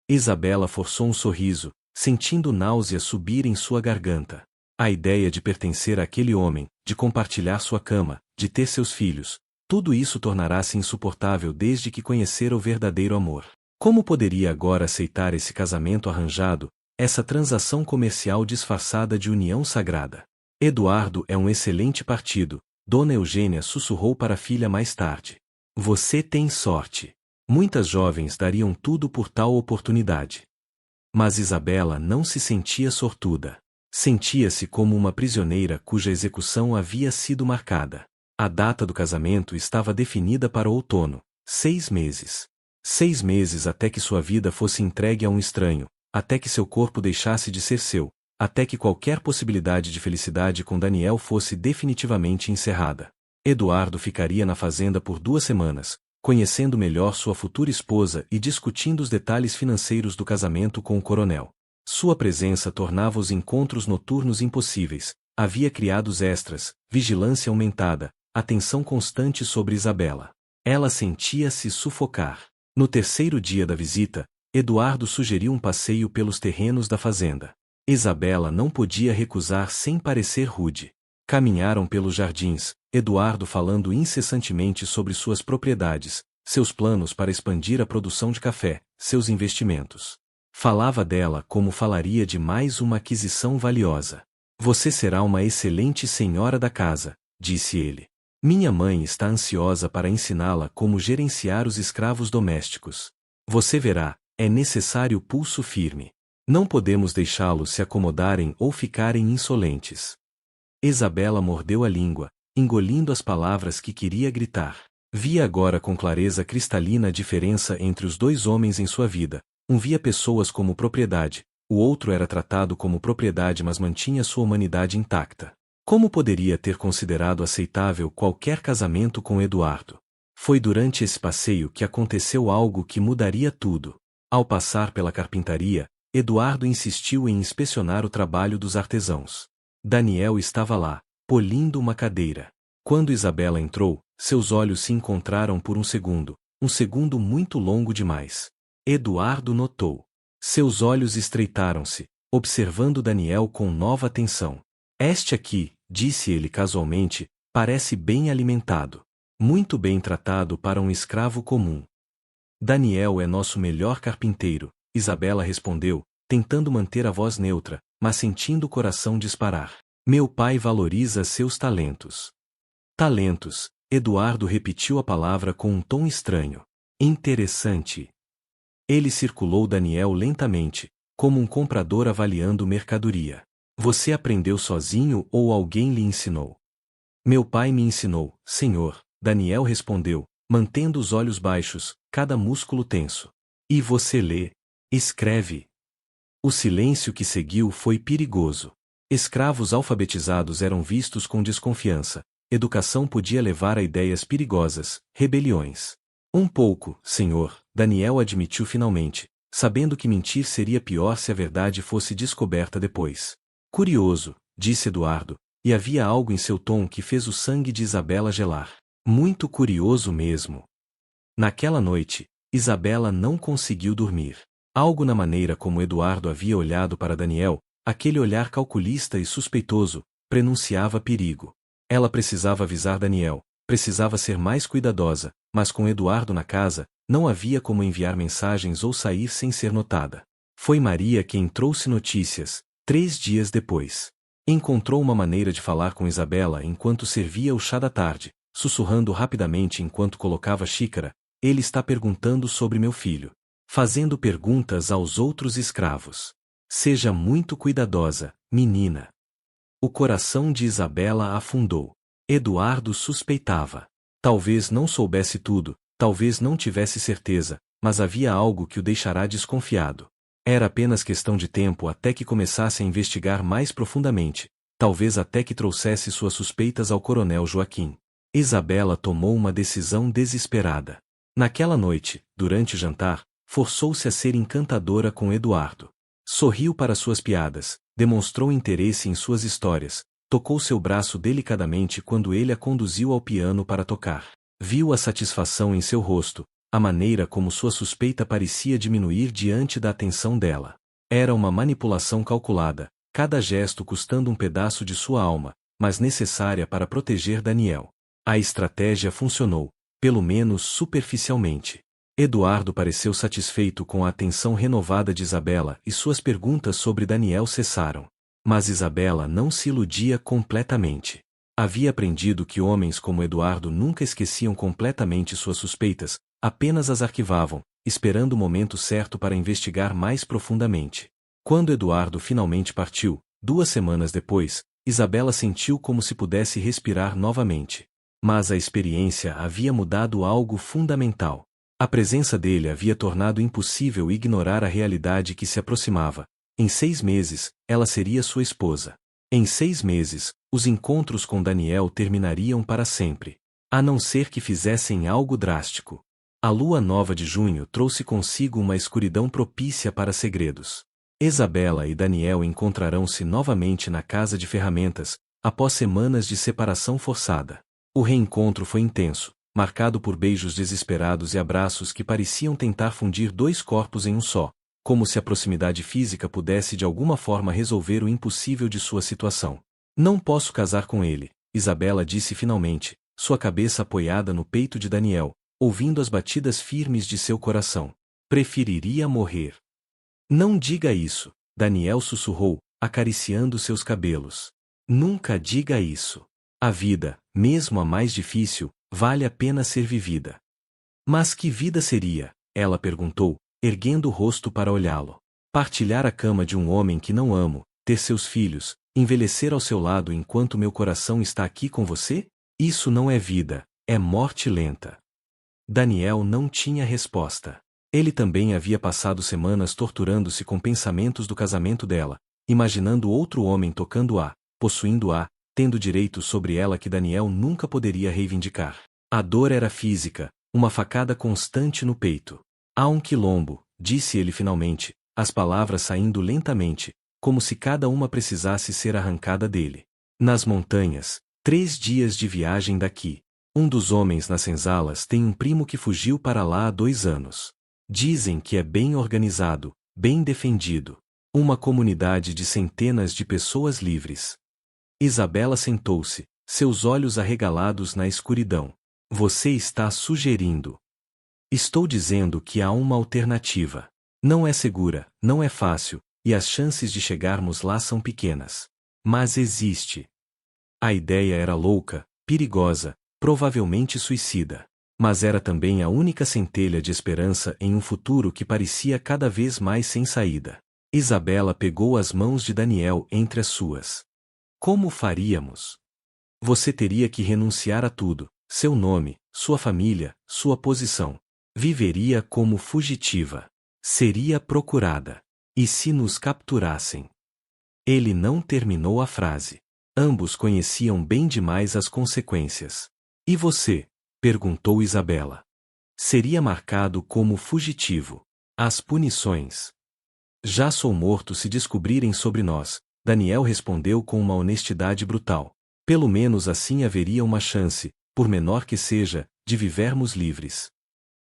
[SPEAKER 1] Isabela forçou um sorriso, sentindo náusea subir em sua garganta. A ideia de pertencer àquele homem, de compartilhar sua cama, de ter seus filhos, tudo isso tornará-se insuportável desde que conhecera o verdadeiro amor. Como poderia agora aceitar esse casamento arranjado, essa transação comercial disfarçada de união sagrada? Eduardo é um excelente partido, Dona Eugênia sussurrou para a filha mais tarde. Você tem sorte. Muitas jovens dariam tudo por tal oportunidade. Mas Isabela não se sentia sortuda. Sentia-se como uma prisioneira cuja execução havia sido marcada. A data do casamento estava definida para outono, 6 meses. 6 meses até que sua vida fosse entregue a um estranho, até que seu corpo deixasse de ser seu, até que qualquer possibilidade de felicidade com Daniel fosse definitivamente encerrada. Eduardo ficaria na fazenda por 2 semanas, conhecendo melhor sua futura esposa e discutindo os detalhes financeiros do casamento com o coronel. Sua presença tornava os encontros noturnos impossíveis, havia criados extras, vigilância aumentada, atenção constante sobre Isabela. Ela sentia-se sufocar. No terceiro dia da visita, Eduardo sugeriu um passeio pelos terrenos da fazenda. Isabela não podia recusar sem parecer rude. Caminharam pelos jardins, Eduardo falando incessantemente sobre suas propriedades, seus planos para expandir a produção de café, seus investimentos. Falava dela como falaria de mais uma aquisição valiosa. Você será uma excelente senhora da casa, disse ele. Minha mãe está ansiosa para ensiná-la como gerenciar os escravos domésticos. Você verá, é necessário pulso firme. Não podemos deixá-los se acomodarem ou ficarem insolentes. Isabela mordeu a língua, engolindo as palavras que queria gritar. Via agora com clareza cristalina a diferença entre os 2 homens em sua vida. Um via pessoas como propriedade, o outro era tratado como propriedade mas mantinha sua humanidade intacta. Como poderia ter considerado aceitável qualquer casamento com Eduardo? Foi durante esse passeio que aconteceu algo que mudaria tudo. Ao passar pela carpintaria, Eduardo insistiu em inspecionar o trabalho dos artesãos. Daniel estava lá, polindo uma cadeira. Quando Isabela entrou, seus olhos se encontraram por um segundo muito longo demais. Eduardo notou. Seus olhos estreitaram-se, observando Daniel com nova atenção. Este aqui, disse ele casualmente, parece bem alimentado. Muito bem tratado para um escravo comum. Daniel é nosso melhor carpinteiro, Isabela respondeu, tentando manter a voz neutra, mas sentindo o coração disparar. Meu pai valoriza seus talentos. Talentos, Eduardo repetiu a palavra com um tom estranho. Interessante. Ele circulou Daniel lentamente, como um comprador avaliando mercadoria. Você aprendeu sozinho ou alguém lhe ensinou? Meu pai me ensinou, senhor, Daniel respondeu, mantendo os olhos baixos, cada músculo tenso. E você lê? Escreve. O silêncio que seguiu foi perigoso. Escravos alfabetizados eram vistos com desconfiança. Educação podia levar a ideias perigosas, rebeliões. Um pouco, senhor, Daniel admitiu finalmente, sabendo que mentir seria pior se a verdade fosse descoberta depois. Curioso, disse Eduardo, e havia algo em seu tom que fez o sangue de Isabela gelar. Muito curioso mesmo. Naquela noite, Isabela não conseguiu dormir. Algo na maneira como Eduardo havia olhado para Daniel, aquele olhar calculista e suspeitoso, prenunciava perigo. Ela precisava avisar Daniel, precisava ser mais cuidadosa, mas com Eduardo na casa, não havia como enviar mensagens ou sair sem ser notada. Foi Maria quem trouxe notícias, 3 dias depois. Encontrou uma maneira de falar com Isabela enquanto servia o chá da tarde, sussurrando rapidamente enquanto colocava a xícara, ele está perguntando sobre meu filho. Fazendo perguntas aos outros escravos. Seja muito cuidadosa, menina. O coração de Isabela afundou. Eduardo suspeitava. Talvez não soubesse tudo, talvez não tivesse certeza, mas havia algo que o deixará desconfiado. Era apenas questão de tempo até que começasse a investigar mais profundamente, talvez até que trouxesse suas suspeitas ao coronel Joaquim. Isabela tomou uma decisão desesperada. Naquela noite, durante o jantar, forçou-se a ser encantadora com Eduardo. Sorriu para suas piadas, demonstrou interesse em suas histórias, tocou seu braço delicadamente quando ele a conduziu ao piano para tocar. Viu a satisfação em seu rosto, a maneira como sua suspeita parecia diminuir diante da atenção dela. Era uma manipulação calculada, cada gesto custando um pedaço de sua alma, mas necessária para proteger Daniel. A estratégia funcionou, pelo menos superficialmente. Eduardo pareceu satisfeito com a atenção renovada de Isabela e suas perguntas sobre Daniel cessaram. Mas Isabela não se iludia completamente. Havia aprendido que homens como Eduardo nunca esqueciam completamente suas suspeitas, apenas as arquivavam, esperando o momento certo para investigar mais profundamente. Quando Eduardo finalmente partiu, 2 semanas depois, Isabela sentiu como se pudesse respirar novamente. Mas a experiência havia mudado algo fundamental. A presença dele havia tornado impossível ignorar a realidade que se aproximava. Em 6 meses, ela seria sua esposa. Em 6 meses, os encontros com Daniel terminariam para sempre. A não ser que fizessem algo drástico. A lua nova de junho trouxe consigo uma escuridão propícia para segredos. Isabela e Daniel encontrarão-se novamente na casa de ferramentas, após semanas de separação forçada. O reencontro foi intenso, marcado por beijos desesperados e abraços que pareciam tentar fundir 2 corpos em um só, como se a proximidade física pudesse de alguma forma resolver o impossível de sua situação. Não posso casar com ele, Isabela disse finalmente, sua cabeça apoiada no peito de Daniel, ouvindo as batidas firmes de seu coração. Preferiria morrer. Não diga isso, Daniel sussurrou, acariciando seus cabelos. Nunca diga isso. A vida, mesmo a mais difícil, vale a pena ser vivida. Mas que vida seria? Ela perguntou, erguendo o rosto para olhá-lo. Partilhar a cama de um homem que não amo, ter seus filhos, envelhecer ao seu lado enquanto meu coração está aqui com você? Isso não é vida, é morte lenta. Daniel não tinha resposta. Ele também havia passado semanas torturando-se com pensamentos do casamento dela, imaginando outro homem tocando-a, possuindo-a, tendo direitos sobre ela que Daniel nunca poderia reivindicar. A dor era física, uma facada constante no peito. Há um quilombo, disse ele finalmente, as palavras saindo lentamente, como se cada uma precisasse ser arrancada dele. Nas montanhas, 3 dias de viagem daqui. Um dos homens nas senzalas tem um primo que fugiu para lá há 2 anos. Dizem que é bem organizado, bem defendido. Uma comunidade de centenas de pessoas livres. Isabela sentou-se, seus olhos arregalados na escuridão. Você está sugerindo. Estou dizendo que há uma alternativa. Não é segura, não é fácil, e as chances de chegarmos lá são pequenas. Mas existe. A ideia era louca, perigosa, provavelmente suicida. Mas era também a única centelha de esperança em um futuro que parecia cada vez mais sem saída. Isabela pegou as mãos de Daniel entre as suas. Como faríamos? Você teria que renunciar a tudo, seu nome, sua família, sua posição. Viveria como fugitiva. Seria procurada. E se nos capturassem? Ele não terminou a frase. Ambos conheciam bem demais as consequências. E você? Perguntou Isabela. Seria marcado como fugitivo. As punições. Já sou morto se descobrirem sobre nós, Daniel respondeu com uma honestidade brutal. Pelo menos assim haveria uma chance, por menor que seja, de vivermos livres.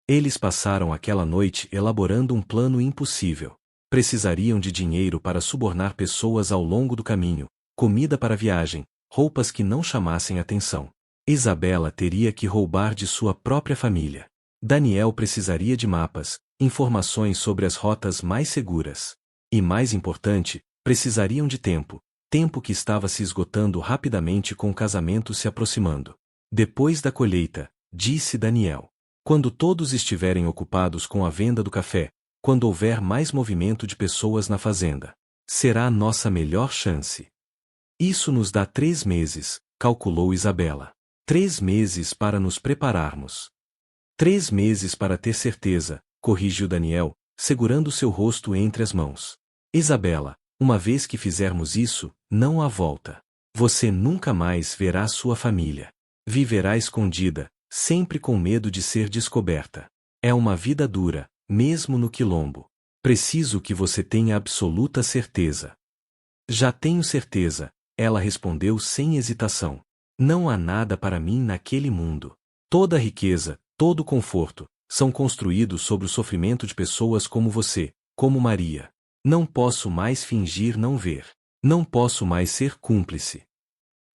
[SPEAKER 1] Eles passaram aquela noite elaborando um plano impossível. Precisariam de dinheiro para subornar pessoas ao longo do caminho, comida para a viagem, roupas que não chamassem atenção. Isabela teria que roubar de sua própria família. Daniel precisaria de mapas, informações sobre as rotas mais seguras. E mais importante, precisariam de tempo, tempo que estava se esgotando rapidamente com o casamento se aproximando. Depois da colheita, disse Daniel. Quando todos estiverem ocupados com a venda do café, quando houver mais movimento de pessoas na fazenda, será a nossa melhor chance. Isso nos dá 3 meses, calculou Isabela. 3 meses para nos prepararmos. 3 meses para ter certeza, corrigiu Daniel, segurando seu rosto entre as mãos. Isabela, uma vez que fizermos isso, não há volta. Você nunca mais verá sua família. Viverá escondida, sempre com medo de ser descoberta. É uma vida dura, mesmo no quilombo. Preciso que você tenha absoluta certeza. Já tenho certeza, ela respondeu sem hesitação. Não há nada para mim naquele mundo. Toda a riqueza, todo o conforto, são construídos sobre o sofrimento de pessoas como você, como Maria. Não posso mais fingir não ver. Não posso mais ser cúmplice.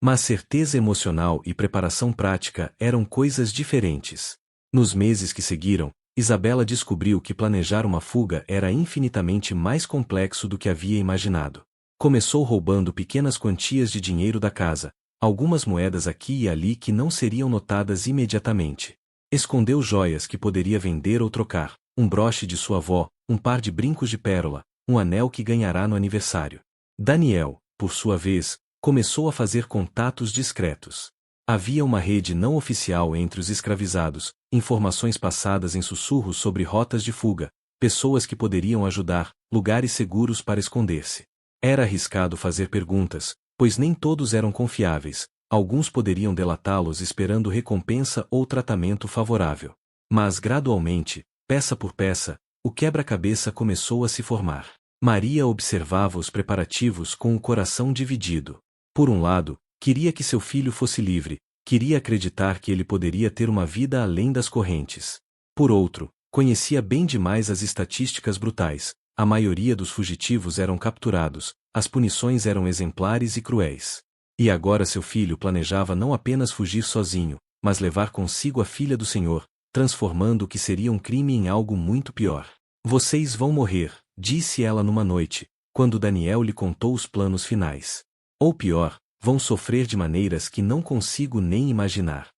[SPEAKER 1] Mas certeza emocional e preparação prática eram coisas diferentes. Nos meses que seguiram, Isabela descobriu que planejar uma fuga era infinitamente mais complexo do que havia imaginado. Começou roubando pequenas quantias de dinheiro da casa, algumas moedas aqui e ali que não seriam notadas imediatamente. Escondeu joias que poderia vender ou trocar, um broche de sua avó, um par de brincos de pérola, um anel que ganhará no aniversário. Daniel, por sua vez, começou a fazer contatos discretos. Havia uma rede não oficial entre os escravizados, informações passadas em sussurros sobre rotas de fuga, pessoas que poderiam ajudar, lugares seguros para esconder-se. Era arriscado fazer perguntas, pois nem todos eram confiáveis, alguns poderiam delatá-los esperando recompensa ou tratamento favorável. Mas gradualmente, peça por peça, o quebra-cabeça começou a se formar. Maria observava os preparativos com o coração dividido. Por um lado, queria que seu filho fosse livre, queria acreditar que ele poderia ter uma vida além das correntes. Por outro, conhecia bem demais as estatísticas brutais. A maioria dos fugitivos eram capturados, as punições eram exemplares e cruéis. E agora seu filho planejava não apenas fugir sozinho, mas levar consigo a filha do Senhor, transformando o que seria um crime em algo muito pior. Vocês vão morrer, disse ela numa noite, quando Daniel lhe contou os planos finais. Ou pior, vão sofrer de maneiras que não consigo nem imaginar.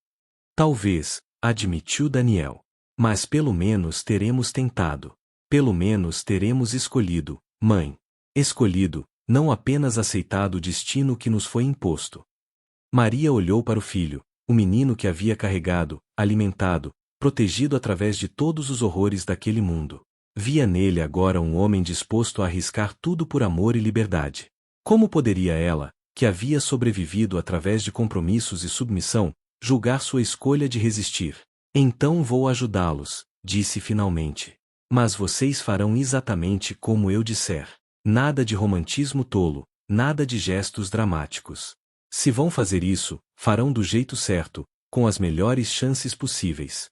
[SPEAKER 1] Talvez, admitiu Daniel. Mas pelo menos teremos tentado. Pelo menos teremos escolhido, mãe. Escolhido, não apenas aceitado o destino que nos foi imposto. Maria olhou para o filho, o menino que havia carregado, alimentado, protegido através de todos os horrores daquele mundo. Via nele agora um homem disposto a arriscar tudo por amor e liberdade. Como poderia ela, que havia sobrevivido através de compromissos e submissão, julgar sua escolha de resistir? Então vou ajudá-los, disse finalmente. Mas vocês farão exatamente como eu disser. Nada de romantismo tolo, nada de gestos dramáticos. Se vão fazer isso, farão do jeito certo, com as melhores chances possíveis.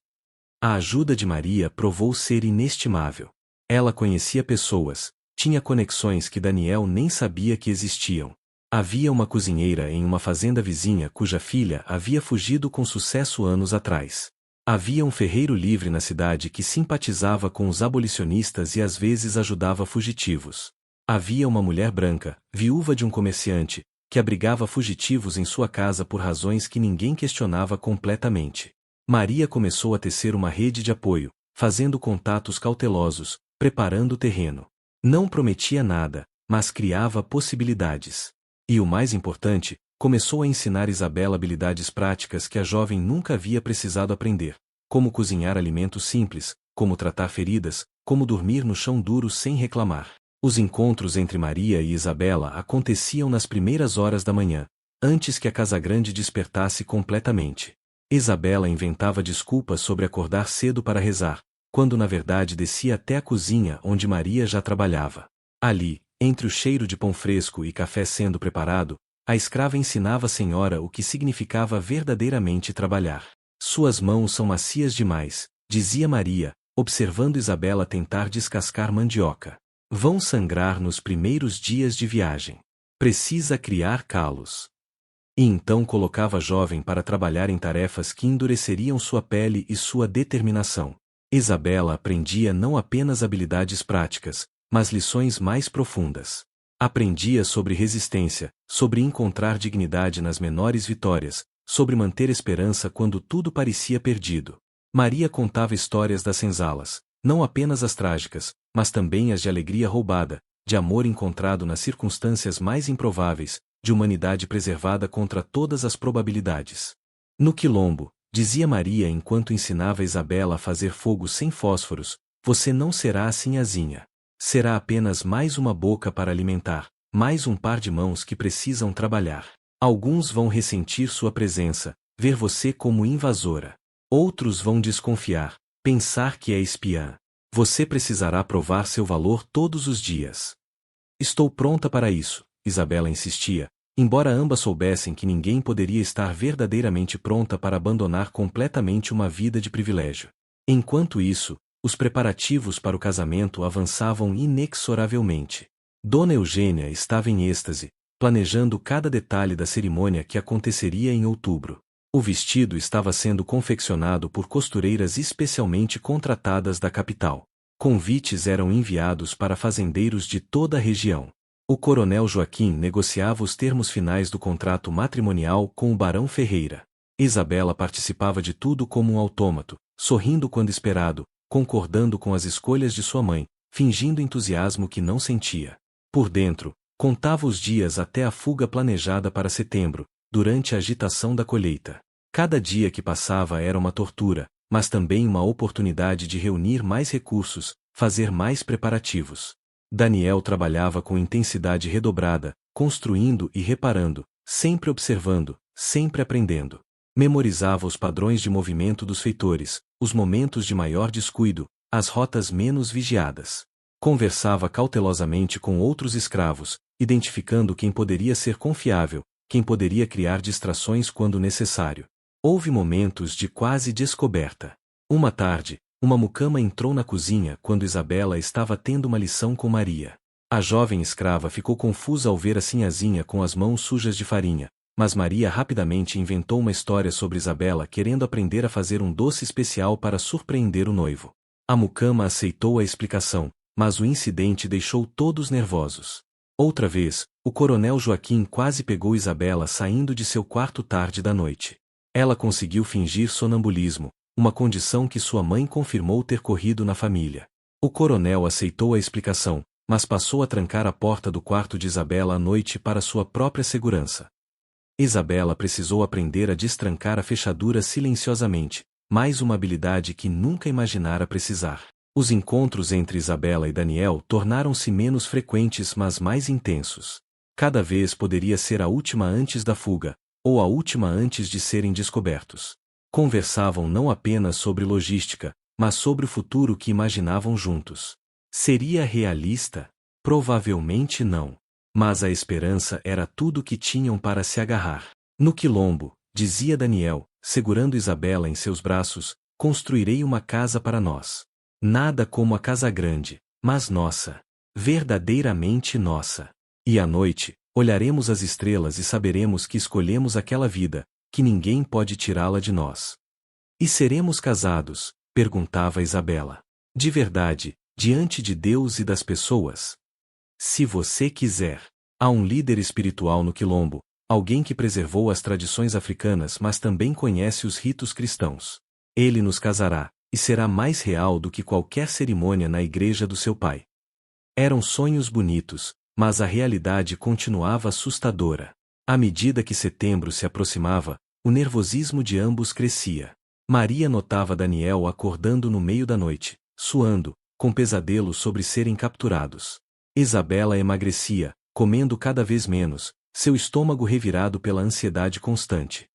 [SPEAKER 1] A ajuda de Maria provou ser inestimável. Ela conhecia pessoas, tinha conexões que Daniel nem sabia que existiam. Havia uma cozinheira em uma fazenda vizinha cuja filha havia fugido com sucesso anos atrás. Havia um ferreiro livre na cidade que simpatizava com os abolicionistas e às vezes ajudava fugitivos. Havia uma mulher branca, viúva de um comerciante, que abrigava fugitivos em sua casa por razões que ninguém questionava completamente. Maria começou a tecer uma rede de apoio, fazendo contatos cautelosos, preparando o terreno. Não prometia nada, mas criava possibilidades. E o mais importante, começou a ensinar Isabela habilidades práticas que a jovem nunca havia precisado aprender, como cozinhar alimentos simples, como tratar feridas, como dormir no chão duro sem reclamar. Os encontros entre Maria e Isabela aconteciam nas primeiras horas da manhã, antes que a Casagrande despertasse completamente. Isabela inventava desculpas sobre acordar cedo para rezar, quando na verdade descia até a cozinha onde Maria já trabalhava. Ali, entre o cheiro de pão fresco e café sendo preparado, a escrava ensinava a senhora o que significava verdadeiramente trabalhar. Suas mãos são macias demais, dizia Maria, observando Isabela tentar descascar mandioca. Vão sangrar nos primeiros dias de viagem. Precisa criar calos. E então colocava a jovem para trabalhar em tarefas que endureceriam sua pele e sua determinação. Isabela aprendia não apenas habilidades práticas, mas lições mais profundas. Aprendia sobre resistência, sobre encontrar dignidade nas menores vitórias, sobre manter esperança quando tudo parecia perdido. Maria contava histórias das senzalas, não apenas as trágicas, mas também as de alegria roubada, de amor encontrado nas circunstâncias mais improváveis, de humanidade preservada contra todas as probabilidades. No quilombo, dizia Maria enquanto ensinava Isabela a fazer fogo sem fósforos, você não será a sinhazinha. Será apenas mais uma boca para alimentar, mais um par de mãos que precisam trabalhar. Alguns vão ressentir sua presença, ver você como invasora. Outros vão desconfiar, pensar que é espiã. Você precisará provar seu valor todos os dias. Estou pronta para isso, Isabela insistia, embora ambas soubessem que ninguém poderia estar verdadeiramente pronta para abandonar completamente uma vida de privilégio. Enquanto isso, os preparativos para o casamento avançavam inexoravelmente. Dona Eugênia estava em êxtase, planejando cada detalhe da cerimônia que aconteceria em outubro. O vestido estava sendo confeccionado por costureiras especialmente contratadas da capital. Convites eram enviados para fazendeiros de toda a região. O coronel Joaquim negociava os termos finais do contrato matrimonial com o barão Ferreira. Isabela participava de tudo como um autômato, sorrindo quando esperado, concordando com as escolhas de sua mãe, fingindo entusiasmo que não sentia. Por dentro, contava os dias até a fuga planejada para setembro, durante a agitação da colheita. Cada dia que passava era uma tortura, mas também uma oportunidade de reunir mais recursos, fazer mais preparativos. Daniel trabalhava com intensidade redobrada, construindo e reparando, sempre observando, sempre aprendendo. Memorizava os padrões de movimento dos feitores, os momentos de maior descuido, as rotas menos vigiadas. Conversava cautelosamente com outros escravos, identificando quem poderia ser confiável, quem poderia criar distrações quando necessário. Houve momentos de quase descoberta. Uma tarde, uma mucama entrou na cozinha quando Isabela estava tendo uma lição com Maria. A jovem escrava ficou confusa ao ver a sinhazinha com as mãos sujas de farinha, mas Maria rapidamente inventou uma história sobre Isabela querendo aprender a fazer um doce especial para surpreender o noivo. A mucama aceitou a explicação, mas o incidente deixou todos nervosos. Outra vez, o coronel Joaquim quase pegou Isabela saindo de seu quarto tarde da noite. Ela conseguiu fingir sonambulismo, uma condição que sua mãe confirmou ter corrido na família. O coronel aceitou a explicação, mas passou a trancar a porta do quarto de Isabela à noite para sua própria segurança. Isabela precisou aprender a destrancar a fechadura silenciosamente, mais uma habilidade que nunca imaginara precisar. Os encontros entre Isabela e Daniel tornaram-se menos frequentes mas mais intensos. Cada vez poderia ser a última antes da fuga, ou a última antes de serem descobertos. Conversavam não apenas sobre logística, mas sobre o futuro que imaginavam juntos. Seria realista? Provavelmente não. Mas a esperança era tudo que tinham para se agarrar. No quilombo, dizia Daniel, segurando Isabela em seus braços, construirei uma casa para nós. Nada como a casa grande, mas nossa. Verdadeiramente nossa. E à noite, olharemos as estrelas e saberemos que escolhemos aquela vida, que ninguém pode tirá-la de nós. E seremos casados? Perguntava Isabela. De verdade, diante de Deus e das pessoas? Se você quiser. Há um líder espiritual no Quilombo, alguém que preservou as tradições africanas mas também conhece os ritos cristãos. Ele nos casará, e será mais real do que qualquer cerimônia na igreja do seu pai. Eram sonhos bonitos, mas a realidade continuava assustadora. À medida que setembro se aproximava, o nervosismo de ambos crescia. Maria notava Daniel acordando no meio da noite, suando, com pesadelo sobre serem capturados. Isabela emagrecia, comendo cada vez menos, seu estômago revirado pela ansiedade constante.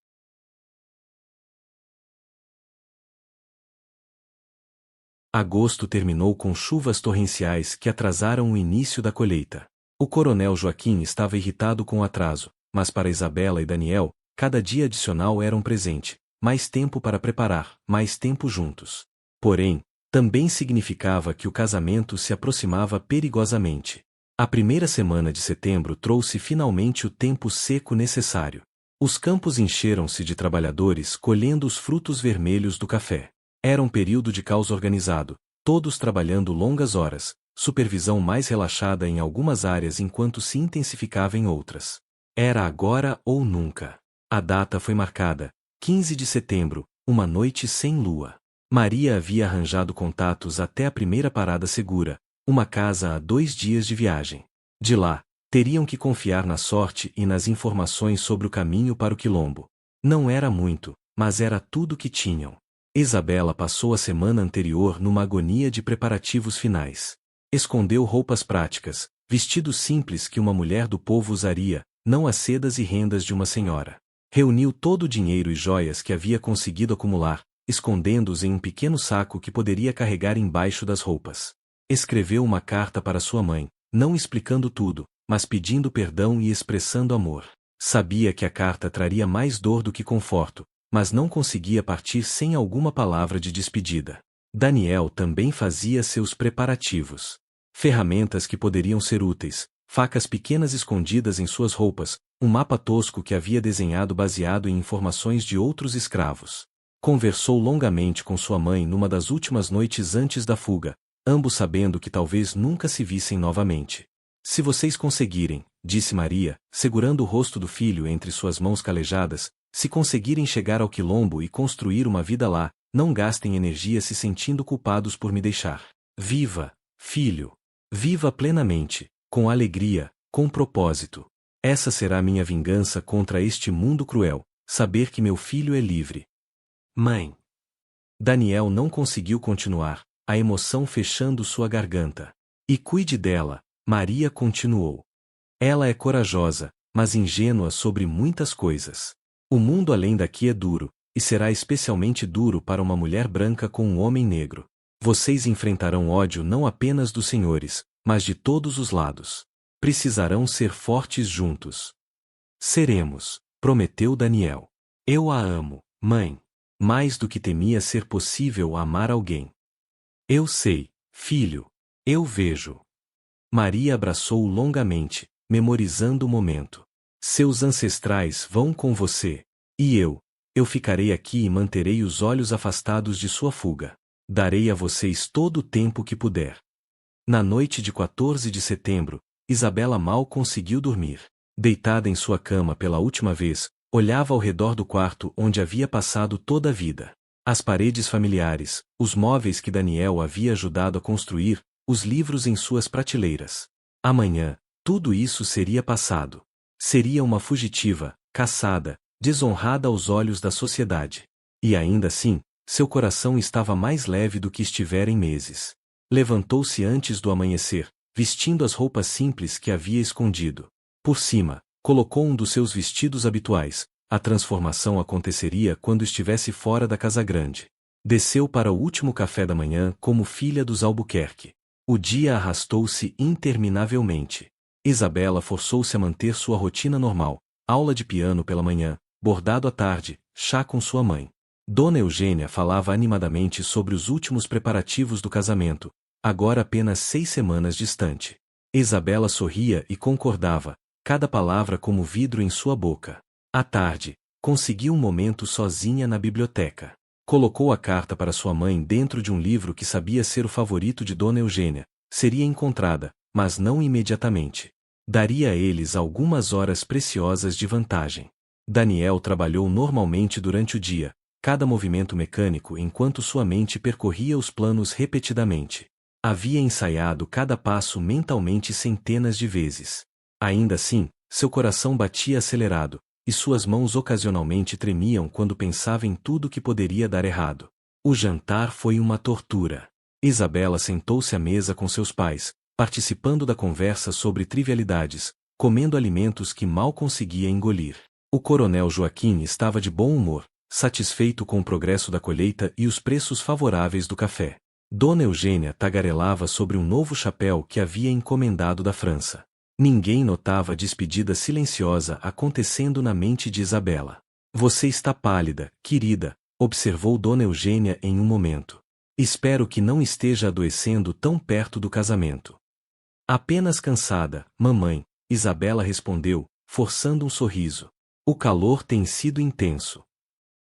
[SPEAKER 1] Agosto terminou com chuvas torrenciais que atrasaram o início da colheita. O coronel Joaquim estava irritado com o atraso, mas para Isabela e Daniel, cada dia adicional era um presente, mais tempo para preparar, mais tempo juntos. Porém, também significava que o casamento se aproximava perigosamente. A primeira semana de setembro trouxe finalmente o tempo seco necessário. Os campos encheram-se de trabalhadores colhendo os frutos vermelhos do café. Era um período de caos organizado, todos trabalhando longas horas, supervisão mais relaxada em algumas áreas enquanto se intensificava em outras. Era agora ou nunca. A data foi marcada, 15 de setembro, uma noite sem lua. Maria havia arranjado contatos até a primeira parada segura, uma casa a 2 dias de viagem. De lá, teriam que confiar na sorte e nas informações sobre o caminho para o Quilombo. Não era muito, mas era tudo que tinham. Isabela passou a semana anterior numa agonia de preparativos finais. Escondeu roupas práticas, vestidos simples que uma mulher do povo usaria, não as sedas e rendas de uma senhora. Reuniu todo o dinheiro e joias que havia conseguido acumular, escondendo-os em um pequeno saco que poderia carregar embaixo das roupas. Escreveu uma carta para sua mãe, não explicando tudo, mas pedindo perdão e expressando amor. Sabia que a carta traria mais dor do que conforto, mas não conseguia partir sem alguma palavra de despedida. Daniel também fazia seus preparativos. Ferramentas que poderiam ser úteis, facas pequenas escondidas em suas roupas, um mapa tosco que havia desenhado baseado em informações de outros escravos. Conversou longamente com sua mãe numa das últimas noites antes da fuga, ambos sabendo que talvez nunca se vissem novamente. Se vocês conseguirem, disse Maria, segurando o rosto do filho entre suas mãos calejadas, se conseguirem chegar ao Quilombo e construir uma vida lá, não gastem energia se sentindo culpados por me deixar. Viva, filho! Viva plenamente, com alegria, com propósito. Essa será minha vingança contra este mundo cruel, saber que meu filho é livre. Mãe! Daniel não conseguiu continuar, a emoção fechando sua garganta. E cuide dela, Maria continuou. Ela é corajosa, mas ingênua sobre muitas coisas. O mundo além daqui é duro, e será especialmente duro para uma mulher branca com um homem negro. Vocês enfrentarão ódio não apenas dos senhores, mas de todos os lados. Precisarão ser fortes juntos. Seremos, prometeu Daniel. Eu a amo, mãe. Mais do que temia ser possível amar alguém. Eu sei, filho. Eu vejo. Maria abraçou-o longamente, memorizando o momento. Seus ancestrais vão com você. E eu ficarei aqui e manterei os olhos afastados de sua fuga. Darei a vocês todo o tempo que puder. Na noite de 14 de setembro, Isabela mal conseguiu dormir. Deitada em sua cama pela última vez, olhava ao redor do quarto onde havia passado toda a vida. As paredes familiares, os móveis que Daniel havia ajudado a construir, os livros em suas prateleiras. Amanhã, tudo isso seria passado. Seria uma fugitiva, caçada, desonrada aos olhos da sociedade. E ainda assim, seu coração estava mais leve do que estivera em meses. Levantou-se antes do amanhecer, vestindo as roupas simples que havia escondido. Por cima, colocou um dos seus vestidos habituais. A transformação aconteceria quando estivesse fora da casa grande. Desceu para o último café da manhã como filha dos Albuquerque. O dia arrastou-se interminavelmente. Isabela forçou-se a manter sua rotina normal, aula de piano pela manhã, bordado à tarde, chá com sua mãe. Dona Eugênia falava animadamente sobre os últimos preparativos do casamento, agora apenas 6 semanas distante. Isabela sorria e concordava, cada palavra como vidro em sua boca. À tarde, conseguiu um momento sozinha na biblioteca. Colocou a carta para sua mãe dentro de um livro que sabia ser o favorito de Dona Eugênia. Seria encontrada, mas não imediatamente. Daria a eles algumas horas preciosas de vantagem. Daniel trabalhou normalmente durante o dia, cada movimento mecânico enquanto sua mente percorria os planos repetidamente. Havia ensaiado cada passo mentalmente centenas de vezes. Ainda assim, seu coração batia acelerado, e suas mãos ocasionalmente tremiam quando pensava em tudo que poderia dar errado. O jantar foi uma tortura. Isabela sentou-se à mesa com seus pais, participando da conversa sobre trivialidades, comendo alimentos que mal conseguia engolir. O coronel Joaquim estava de bom humor, satisfeito com o progresso da colheita e os preços favoráveis do café. Dona Eugênia tagarelava sobre um novo chapéu que havia encomendado da França. Ninguém notava a despedida silenciosa acontecendo na mente de Isabela. Você está pálida, querida, observou Dona Eugênia em um momento. Espero que não esteja adoecendo tão perto do casamento. Apenas cansada, mamãe, Isabela respondeu, forçando um sorriso. O calor tem sido intenso.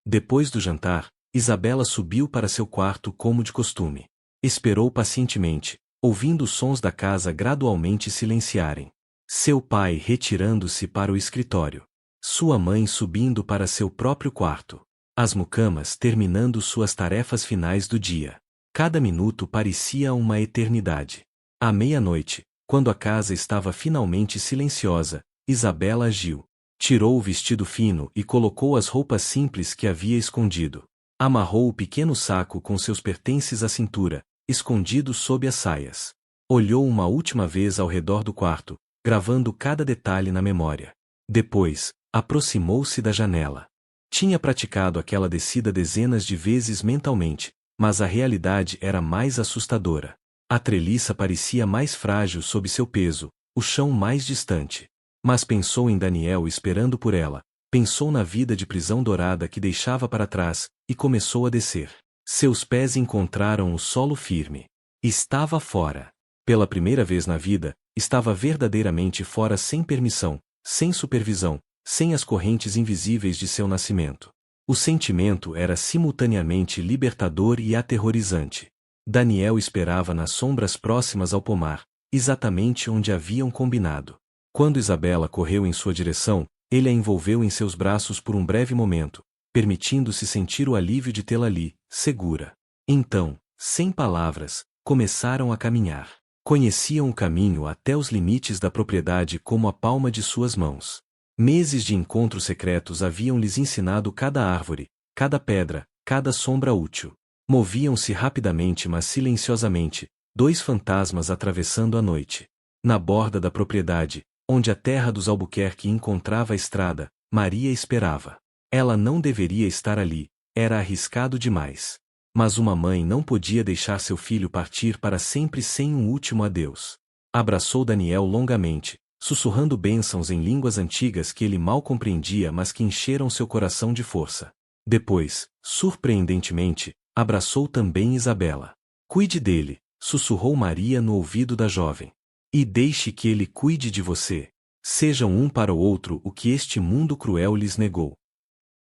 [SPEAKER 1] Depois do jantar, Isabela subiu para seu quarto como de costume. Esperou pacientemente, ouvindo os sons da casa gradualmente silenciarem. Seu pai retirando-se para o escritório. Sua mãe subindo para seu próprio quarto. As mucamas terminando suas tarefas finais do dia. Cada minuto parecia uma eternidade. À meia-noite, quando a casa estava finalmente silenciosa, Isabela agiu. Tirou o vestido fino e colocou as roupas simples que havia escondido. Amarrou o pequeno saco com seus pertences à cintura, escondido sob as saias. Olhou uma última vez ao redor do quarto, gravando cada detalhe na memória. Depois, aproximou-se da janela. Tinha praticado aquela descida dezenas de vezes mentalmente, mas a realidade era mais assustadora. A treliça parecia mais frágil sob seu peso, o chão mais distante. Mas pensou em Daniel esperando por ela, pensou na vida de prisão dourada que deixava para trás, e começou a descer. Seus pés encontraram o solo firme. Estava fora. Pela primeira vez na vida, estava verdadeiramente fora sem permissão, sem supervisão, sem as correntes invisíveis de seu nascimento. O sentimento era simultaneamente libertador e aterrorizante. Daniel esperava nas sombras próximas ao pomar, exatamente onde haviam combinado. Quando Isabela correu em sua direção, ele a envolveu em seus braços por um breve momento, permitindo-se sentir o alívio de tê-la ali, segura. Então, sem palavras, começaram a caminhar. Conheciam o caminho até os limites da propriedade como a palma de suas mãos. Meses de encontros secretos haviam lhes ensinado cada árvore, cada pedra, cada sombra útil. Moviam-se rapidamente mas silenciosamente, dois fantasmas atravessando a noite. Na borda da propriedade, onde a terra dos Albuquerque encontrava a estrada, Maria esperava. Ela não deveria estar ali, era arriscado demais. Mas uma mãe não podia deixar seu filho partir para sempre sem um último adeus. Abraçou Daniel longamente, sussurrando bênçãos em línguas antigas que ele mal compreendia mas que encheram seu coração de força. Depois, surpreendentemente, abraçou também Isabela. Cuide dele, sussurrou Maria no ouvido da jovem. E deixe que ele cuide de você. Sejam um para o outro o que este mundo cruel lhes negou.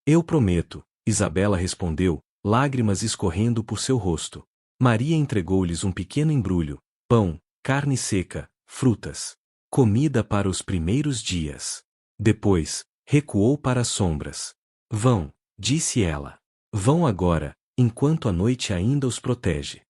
[SPEAKER 1] Eu prometo, Isabela respondeu, lágrimas escorrendo por seu rosto. Maria entregou-lhes um pequeno embrulho, pão, carne seca, frutas. Comida para os primeiros dias. Depois, recuou para as sombras. Vão, disse ela. Vão agora, enquanto a noite ainda os protege.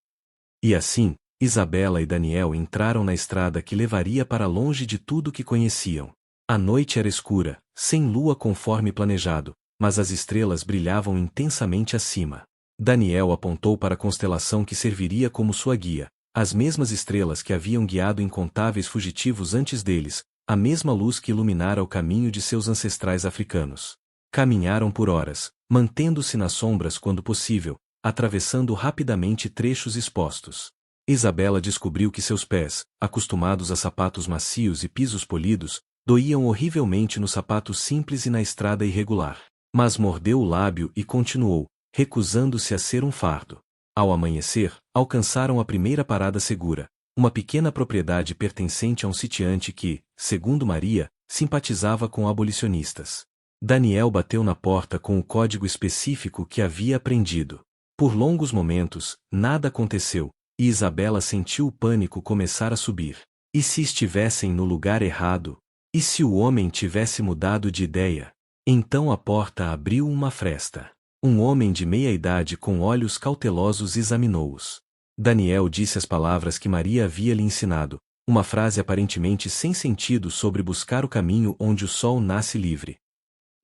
[SPEAKER 1] E assim, Isabela e Daniel entraram na estrada que levaria para longe de tudo que conheciam. A noite era escura, sem lua conforme planejado, mas as estrelas brilhavam intensamente acima. Daniel apontou para a constelação que serviria como sua guia, as mesmas estrelas que haviam guiado incontáveis fugitivos antes deles, a mesma luz que iluminara o caminho de seus ancestrais africanos. Caminharam por horas, mantendo-se nas sombras quando possível, atravessando rapidamente trechos expostos. Isabela descobriu que seus pés, acostumados a sapatos macios e pisos polidos, doíam horrivelmente nos sapatos simples e na estrada irregular. Mas mordeu o lábio e continuou, recusando-se a ser um fardo. Ao amanhecer, alcançaram a primeira parada segura, uma pequena propriedade pertencente a um sitiante que, segundo Maria, simpatizava com abolicionistas. Daniel bateu na porta com o código específico que havia aprendido. Por longos momentos, nada aconteceu, e Isabela sentiu o pânico começar a subir. E se estivessem no lugar errado? E se o homem tivesse mudado de ideia? Então a porta abriu uma fresta. Um homem de meia-idade com olhos cautelosos examinou-os. Daniel disse as palavras que Maria havia lhe ensinado, uma frase aparentemente sem sentido sobre buscar o caminho onde o sol nasce livre.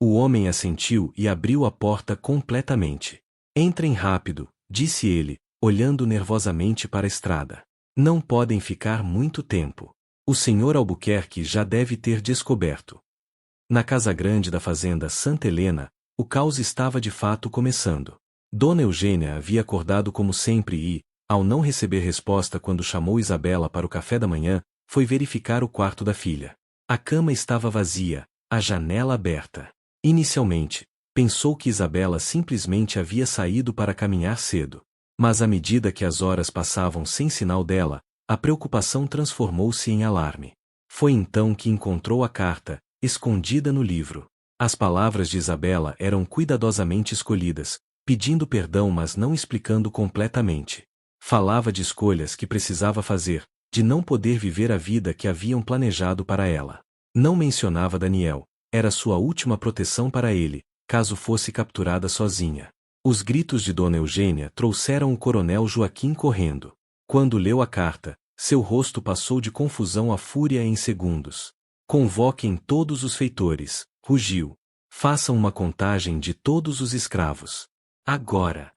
[SPEAKER 1] O homem assentiu e abriu a porta completamente. Entrem rápido, disse ele, olhando nervosamente para a estrada. Não podem ficar muito tempo. O senhor Albuquerque já deve ter descoberto. Na casa grande da fazenda Santa Helena, o caos estava de fato começando. Dona Eugênia havia acordado como sempre e, ao não receber resposta quando chamou Isabela para o café da manhã, foi verificar o quarto da filha. A cama estava vazia, a janela aberta. Inicialmente, pensou que Isabela simplesmente havia saído para caminhar cedo. Mas à medida que as horas passavam sem sinal dela, a preocupação transformou-se em alarme. Foi então que encontrou a carta, escondida no livro. As palavras de Isabela eram cuidadosamente escolhidas, pedindo perdão mas não explicando completamente. Falava de escolhas que precisava fazer, de não poder viver a vida que haviam planejado para ela. Não mencionava Daniel, era sua última proteção para ele, caso fosse capturada sozinha. Os gritos de Dona Eugênia trouxeram o coronel Joaquim correndo. Quando leu a carta, seu rosto passou de confusão a fúria em segundos. Convoquem todos os feitores, rugiu. Façam uma contagem de todos os escravos. Agora!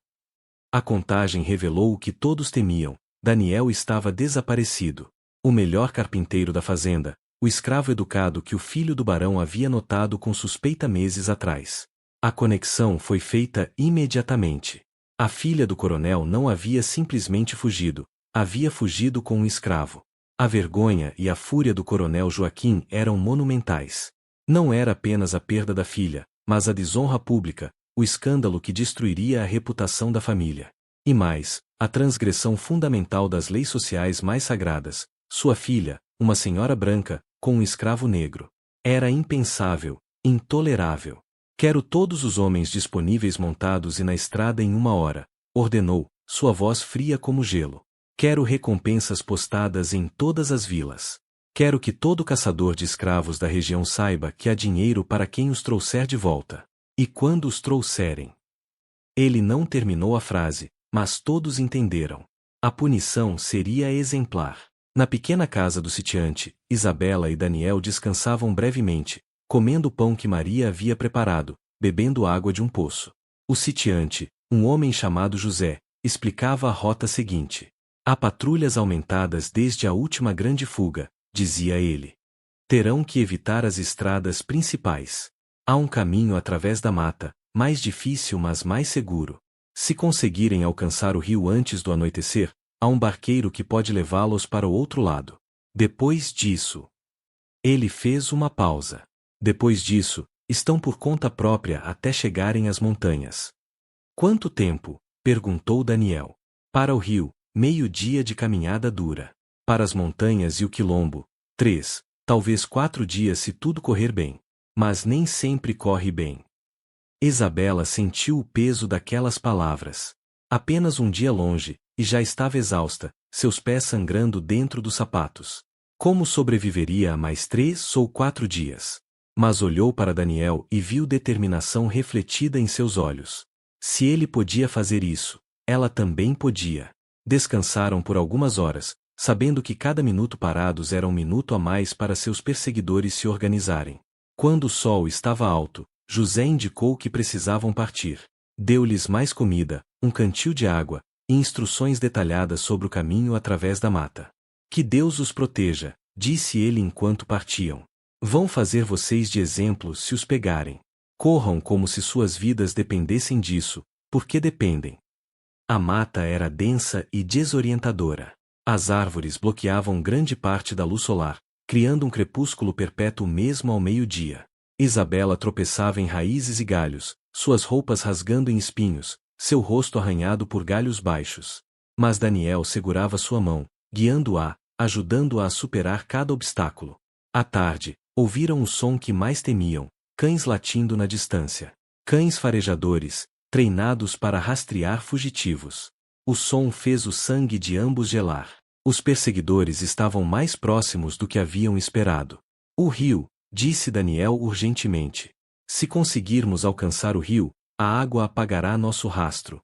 [SPEAKER 1] A contagem revelou o que todos temiam: Daniel estava desaparecido. O melhor carpinteiro da fazenda, o escravo educado que o filho do barão havia notado com suspeita meses atrás. A conexão foi feita imediatamente. A filha do coronel não havia simplesmente fugido, havia fugido com um escravo. A vergonha e a fúria do coronel Joaquim eram monumentais. Não era apenas a perda da filha, mas a desonra pública, o escândalo que destruiria a reputação da família. E mais, a transgressão fundamental das leis sociais mais sagradas, sua filha, uma senhora branca, com um escravo negro. Era impensável, intolerável. Quero todos os homens disponíveis montados e na estrada em 1 hora, ordenou, sua voz fria como gelo. Quero recompensas postadas em todas as vilas. Quero que todo caçador de escravos da região saiba que há dinheiro para quem os trouxer de volta. E quando os trouxerem. Ele não terminou a frase, mas todos entenderam. A punição seria exemplar. Na pequena casa do sitiante, Isabela e Daniel descansavam brevemente, comendo o pão que Maria havia preparado, bebendo água de um poço. O sitiante, um homem chamado José, explicava a rota seguinte. Há patrulhas aumentadas desde a última grande fuga, dizia ele. Terão que evitar as estradas principais. Há um caminho através da mata, mais difícil mas mais seguro. Se conseguirem alcançar o rio antes do anoitecer, há um barqueiro que pode levá-los para o outro lado. Depois disso. Ele fez uma pausa. Depois disso, estão por conta própria até chegarem às montanhas. Quanto tempo? Perguntou Daniel. Para o rio, 30 de caminhada dura. Para as montanhas e o quilombo, 3, talvez 4 dias se tudo correr bem. Mas nem sempre corre bem. Isabela sentiu o peso daquelas palavras. Apenas um dia longe, e já estava exausta, seus pés sangrando dentro dos sapatos. Como sobreviveria a mais 3 ou 4 dias? Mas olhou para Daniel e viu determinação refletida em seus olhos. Se ele podia fazer isso, ela também podia. Descansaram por algumas horas, sabendo que cada minuto parados era um minuto a mais para seus perseguidores se organizarem. Quando o sol estava alto, José indicou que precisavam partir. Deu-lhes mais comida, um cantil de água, e instruções detalhadas sobre o caminho através da mata. Que Deus os proteja, disse ele enquanto partiam. Vão fazer vocês de exemplo se os pegarem. Corram como se suas vidas dependessem disso, porque dependem. A mata era densa e desorientadora. As árvores bloqueavam grande parte da luz solar, criando um crepúsculo perpétuo mesmo ao meio-dia. Isabela tropeçava em raízes e galhos, suas roupas rasgando em espinhos, seu rosto arranhado por galhos baixos. Mas Daniel segurava sua mão, guiando-a, ajudando-a a superar cada obstáculo. À tarde, ouviram o som que mais temiam, cães latindo na distância. Cães farejadores, treinados para rastrear fugitivos. O som fez o sangue de ambos gelar. Os perseguidores estavam mais próximos do que haviam esperado. O rio, disse Daniel urgentemente. Se conseguirmos alcançar o rio, a água apagará nosso rastro.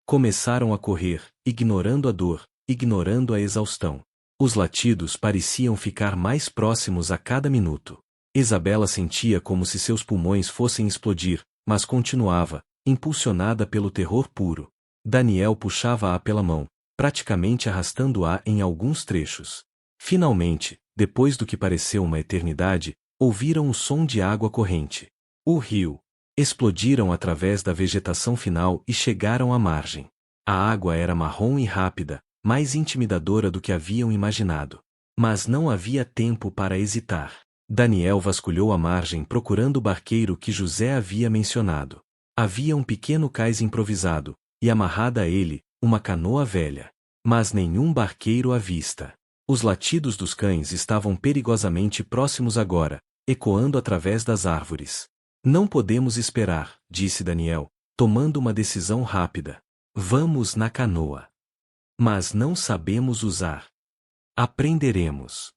[SPEAKER 1] Começaram a correr, ignorando a dor, ignorando a exaustão. Os latidos pareciam ficar mais próximos a cada minuto. Isabela sentia como se seus pulmões fossem explodir, mas continuava, impulsionada pelo terror puro. Daniel puxava-a pela mão, praticamente arrastando-a em alguns trechos. Finalmente, depois do que pareceu uma eternidade, ouviram o som de água corrente. O rio. Explodiram através da vegetação final e chegaram à margem. A água era marrom e rápida, mais intimidadora do que haviam imaginado. Mas não havia tempo para hesitar. Daniel vasculhou a margem procurando o barqueiro que José havia mencionado. Havia um pequeno cais improvisado, e amarrada a ele, uma canoa velha. Mas nenhum barqueiro à vista. Os latidos dos cães estavam perigosamente próximos agora, ecoando através das árvores. Não podemos esperar, disse Daniel, tomando uma decisão rápida. Vamos na canoa. Mas não sabemos usar. Aprenderemos.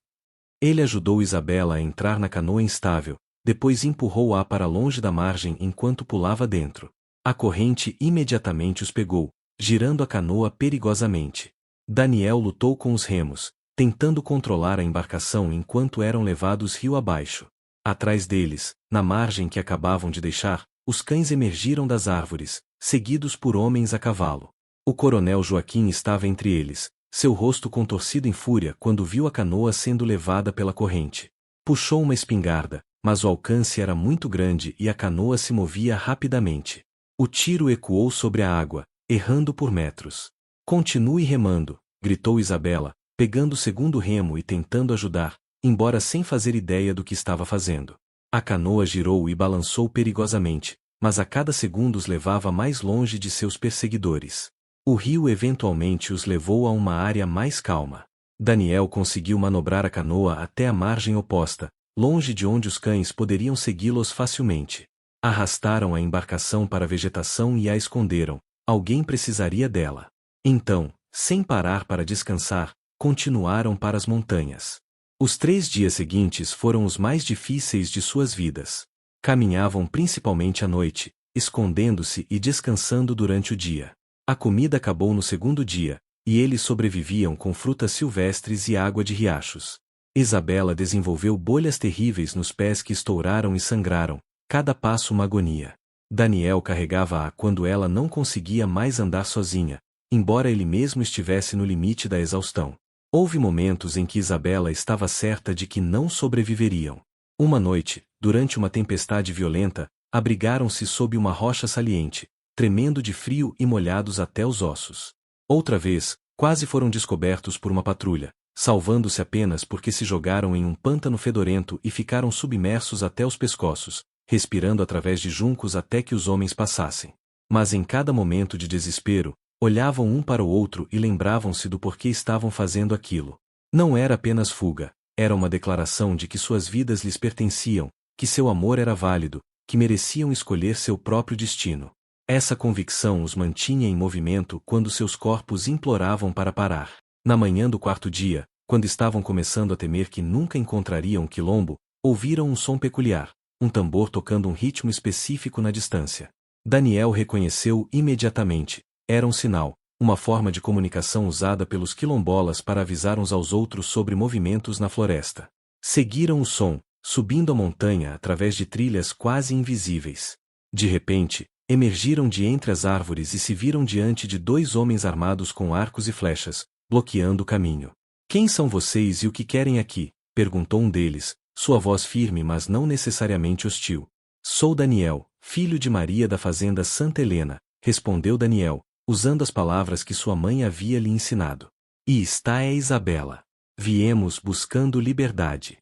[SPEAKER 1] Ele ajudou Isabela a entrar na canoa instável, depois empurrou-a para longe da margem enquanto pulava dentro. A corrente imediatamente os pegou, girando a canoa perigosamente. Daniel lutou com os remos, tentando controlar a embarcação enquanto eram levados rio abaixo. Atrás deles, na margem que acabavam de deixar, os cães emergiram das árvores, seguidos por homens a cavalo. O coronel Joaquim estava entre eles, seu rosto contorcido em fúria quando viu a canoa sendo levada pela corrente. Puxou uma espingarda, mas o alcance era muito grande e a canoa se movia rapidamente. O tiro ecoou sobre a água, errando por metros. Continue remando, gritou Isabela, pegando o segundo remo e tentando ajudar, embora sem fazer ideia do que estava fazendo. A canoa girou e balançou perigosamente, mas a cada segundo os levava mais longe de seus perseguidores. O rio eventualmente os levou a uma área mais calma. Daniel conseguiu manobrar a canoa até a margem oposta, longe de onde os cães poderiam segui-los facilmente. Arrastaram a embarcação para a vegetação e a esconderam. Alguém precisaria dela. Então, sem parar para descansar, continuaram para as montanhas. Os 3 dias seguintes foram os mais difíceis de suas vidas. Caminhavam principalmente à noite, escondendo-se e descansando durante o dia. A comida acabou no segundo dia, e eles sobreviviam com frutas silvestres e água de riachos. Isabela desenvolveu bolhas terríveis nos pés que estouraram e sangraram, cada passo uma agonia. Daniel carregava-a quando ela não conseguia mais andar sozinha, embora ele mesmo estivesse no limite da exaustão. Houve momentos em que Isabela estava certa de que não sobreviveriam. Uma noite, durante uma tempestade violenta, abrigaram-se sob uma rocha saliente, tremendo de frio e molhados até os ossos. Outra vez, quase foram descobertos por uma patrulha, salvando-se apenas porque se jogaram em um pântano fedorento e ficaram submersos até os pescoços, respirando através de juncos até que os homens passassem. Mas em cada momento de desespero, olhavam um para o outro e lembravam-se do porquê estavam fazendo aquilo. Não era apenas fuga, era uma declaração de que suas vidas lhes pertenciam, que seu amor era válido, que mereciam escolher seu próprio destino. Essa convicção os mantinha em movimento quando seus corpos imploravam para parar. Na manhã do 4º dia, quando estavam começando a temer que nunca encontrariam Quilombo, ouviram um som peculiar, um tambor tocando um ritmo específico na distância. Daniel reconheceu imediatamente. Era um sinal, uma forma de comunicação usada pelos quilombolas para avisar uns aos outros sobre movimentos na floresta. Seguiram o som, subindo a montanha através de trilhas quase invisíveis. De repente, emergiram de entre as árvores e se viram diante de 2 homens armados com arcos e flechas, bloqueando o caminho. Quem são vocês e o que querem aqui? Perguntou um deles, sua voz firme mas não necessariamente hostil. Sou Daniel, filho de Maria da fazenda Santa Helena, respondeu Daniel, usando as palavras que sua mãe havia lhe ensinado. E está é Isabela. Viemos buscando liberdade.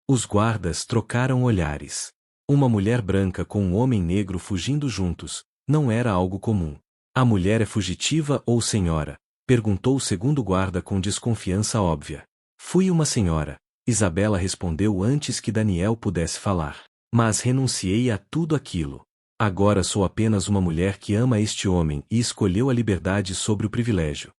[SPEAKER 1] Os guardas trocaram olhares. Uma mulher branca com um homem negro fugindo juntos, não era algo comum. A mulher é fugitiva ou senhora? Perguntou o segundo guarda com desconfiança óbvia. Fui uma senhora, Isabela respondeu antes que Daniel pudesse falar. Mas renunciei a tudo aquilo. Agora sou apenas uma mulher que ama este homem e escolheu a liberdade sobre o privilégio.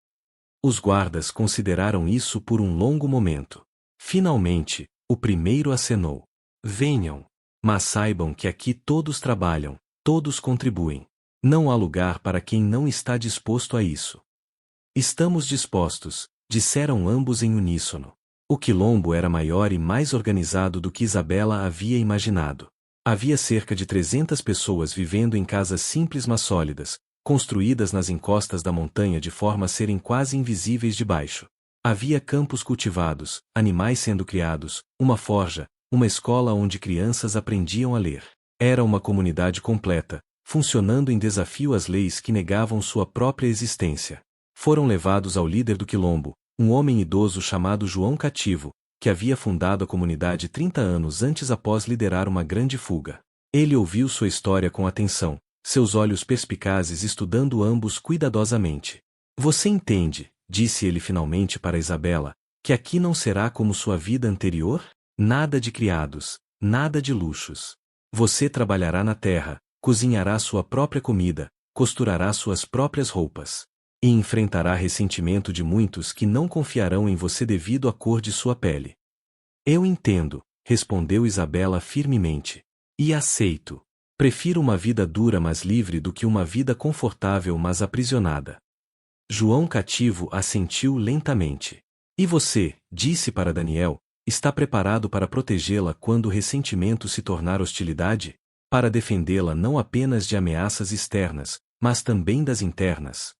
[SPEAKER 1] Os guardas consideraram isso por um longo momento. Finalmente, o primeiro acenou. Venham. Mas saibam que aqui todos trabalham, todos contribuem. Não há lugar para quem não está disposto a isso. Estamos dispostos, disseram ambos em uníssono. O quilombo era maior e mais organizado do que Isabela havia imaginado. Havia cerca de 300 pessoas vivendo em casas simples mas sólidas, construídas nas encostas da montanha de forma a serem quase invisíveis de baixo. Havia campos cultivados, animais sendo criados, uma forja, uma escola onde crianças aprendiam a ler. Era uma comunidade completa, funcionando em desafio às leis que negavam sua própria existência. Foram levados ao líder do quilombo, um homem idoso chamado João Cativo, que havia fundado a comunidade 30 anos antes após liderar uma grande fuga. Ele ouviu sua história com atenção, seus olhos perspicazes estudando ambos cuidadosamente. Você entende, disse ele finalmente para Isabela, que aqui não será como sua vida anterior? Nada de criados, nada de luxos. Você trabalhará na terra, cozinhará sua própria comida, costurará suas próprias roupas. E enfrentará ressentimento de muitos que não confiarão em você devido à cor de sua pele. Eu entendo, respondeu Isabela firmemente. E aceito. Prefiro uma vida dura mas livre do que uma vida confortável mas aprisionada. João Cativo assentiu lentamente. E você, disse para Daniel, está preparado para protegê-la quando o ressentimento se tornar hostilidade? Para defendê-la não apenas de ameaças externas, mas também das internas?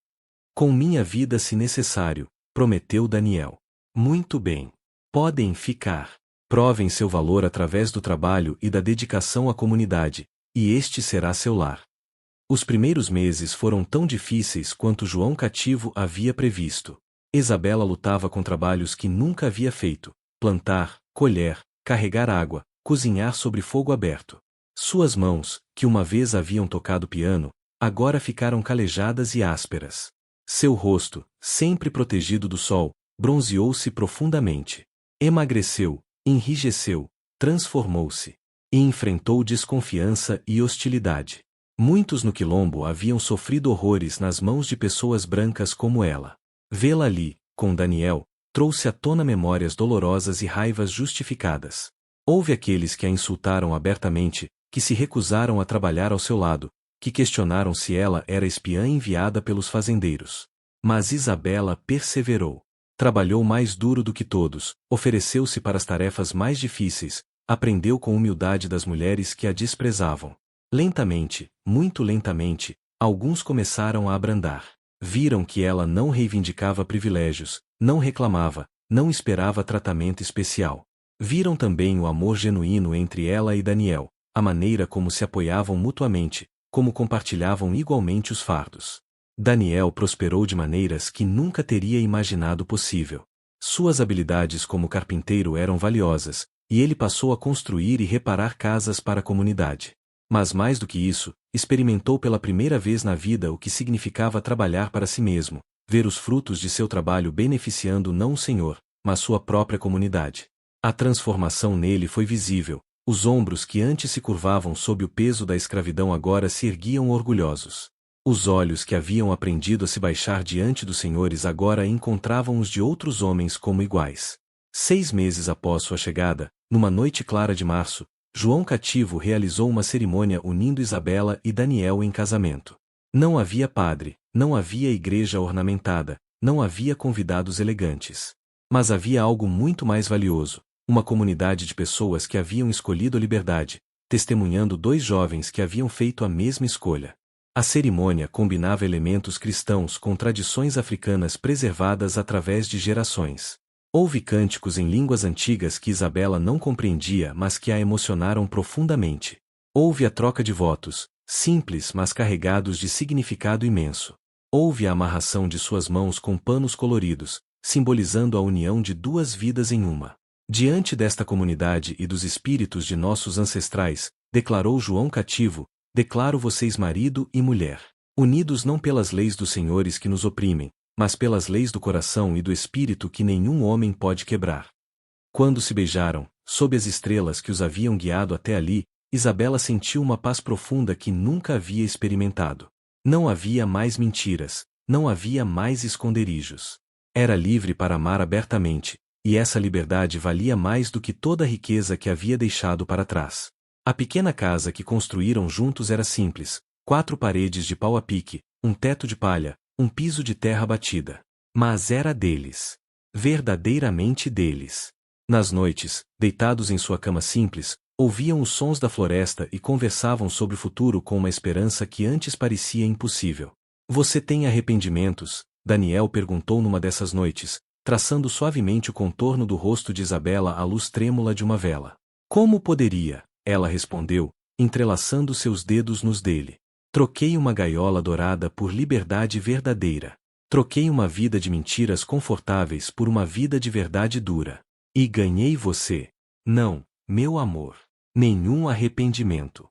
[SPEAKER 1] Com minha vida se necessário, prometeu Daniel. Muito bem. Podem ficar. Provem seu valor através do trabalho e da dedicação à comunidade, e este será seu lar. Os primeiros meses foram tão difíceis quanto João Cativo havia previsto. Isabela lutava com trabalhos que nunca havia feito: plantar, colher, carregar água, cozinhar sobre fogo aberto. Suas mãos, que uma vez haviam tocado piano, agora ficaram calejadas e ásperas. Seu rosto, sempre protegido do sol, bronzeou-se profundamente. Emagreceu, enrijeceu, transformou-se. E enfrentou desconfiança e hostilidade. Muitos no quilombo haviam sofrido horrores nas mãos de pessoas brancas como ela. Vê-la ali, com Daniel, trouxe à tona memórias dolorosas e raivas justificadas. Houve aqueles que a insultaram abertamente, que se recusaram a trabalhar ao seu lado, que questionaram se ela era espiã enviada pelos fazendeiros. Mas Isabela perseverou. Trabalhou mais duro do que todos, ofereceu-se para as tarefas mais difíceis, aprendeu com humildade das mulheres que a desprezavam. Lentamente, muito lentamente, alguns começaram a abrandar. Viram que ela não reivindicava privilégios, não reclamava, não esperava tratamento especial. Viram também o amor genuíno entre ela e Daniel, a maneira como se apoiavam mutuamente, como compartilhavam igualmente os fardos. Daniel prosperou de maneiras que nunca teria imaginado possível. Suas habilidades como carpinteiro eram valiosas, e ele passou a construir e reparar casas para a comunidade. Mas mais do que isso, experimentou pela primeira vez na vida o que significava trabalhar para si mesmo, ver os frutos de seu trabalho beneficiando não o Senhor, mas sua própria comunidade. A transformação nele foi visível. Os ombros que antes se curvavam sob o peso da escravidão agora se erguiam orgulhosos. Os olhos que haviam aprendido a se baixar diante dos senhores agora encontravam os de outros homens como iguais. 6 meses após sua chegada, numa noite clara de março, João Cativo realizou uma cerimônia unindo Isabela e Daniel em casamento. Não havia padre, não havia igreja ornamentada, não havia convidados elegantes. Mas havia algo muito mais valioso: uma comunidade de pessoas que haviam escolhido a liberdade, testemunhando 2 jovens que haviam feito a mesma escolha. A cerimônia combinava elementos cristãos com tradições africanas preservadas através de gerações. Houve cânticos em línguas antigas que Isabela não compreendia mas que a emocionaram profundamente. Houve a troca de votos, simples mas carregados de significado imenso. Houve a amarração de suas mãos com panos coloridos, simbolizando a união de 2 vidas em uma. Diante desta comunidade e dos espíritos de nossos ancestrais, declarou João Cativo, declaro vocês marido e mulher, unidos não pelas leis dos senhores que nos oprimem, mas pelas leis do coração e do espírito que nenhum homem pode quebrar. Quando se beijaram, sob as estrelas que os haviam guiado até ali, Isabela sentiu uma paz profunda que nunca havia experimentado. Não havia mais mentiras, não havia mais esconderijos. Era livre para amar abertamente, e essa liberdade valia mais do que toda a riqueza que havia deixado para trás. A pequena casa que construíram juntos era simples, 4 paredes de pau a pique, um teto de palha, um piso de terra batida. Mas era deles. Verdadeiramente deles. Nas noites, deitados em sua cama simples, ouviam os sons da floresta e conversavam sobre o futuro com uma esperança que antes parecia impossível. Você tem arrependimentos? Daniel perguntou numa dessas noites, traçando suavemente o contorno do rosto de Isabela à luz trêmula de uma vela. Como poderia? Ela respondeu, entrelaçando seus dedos nos dele. Troquei uma gaiola dourada por liberdade verdadeira. Troquei uma vida de mentiras confortáveis por uma vida de verdade dura. E ganhei você. Não, meu amor. Nenhum arrependimento.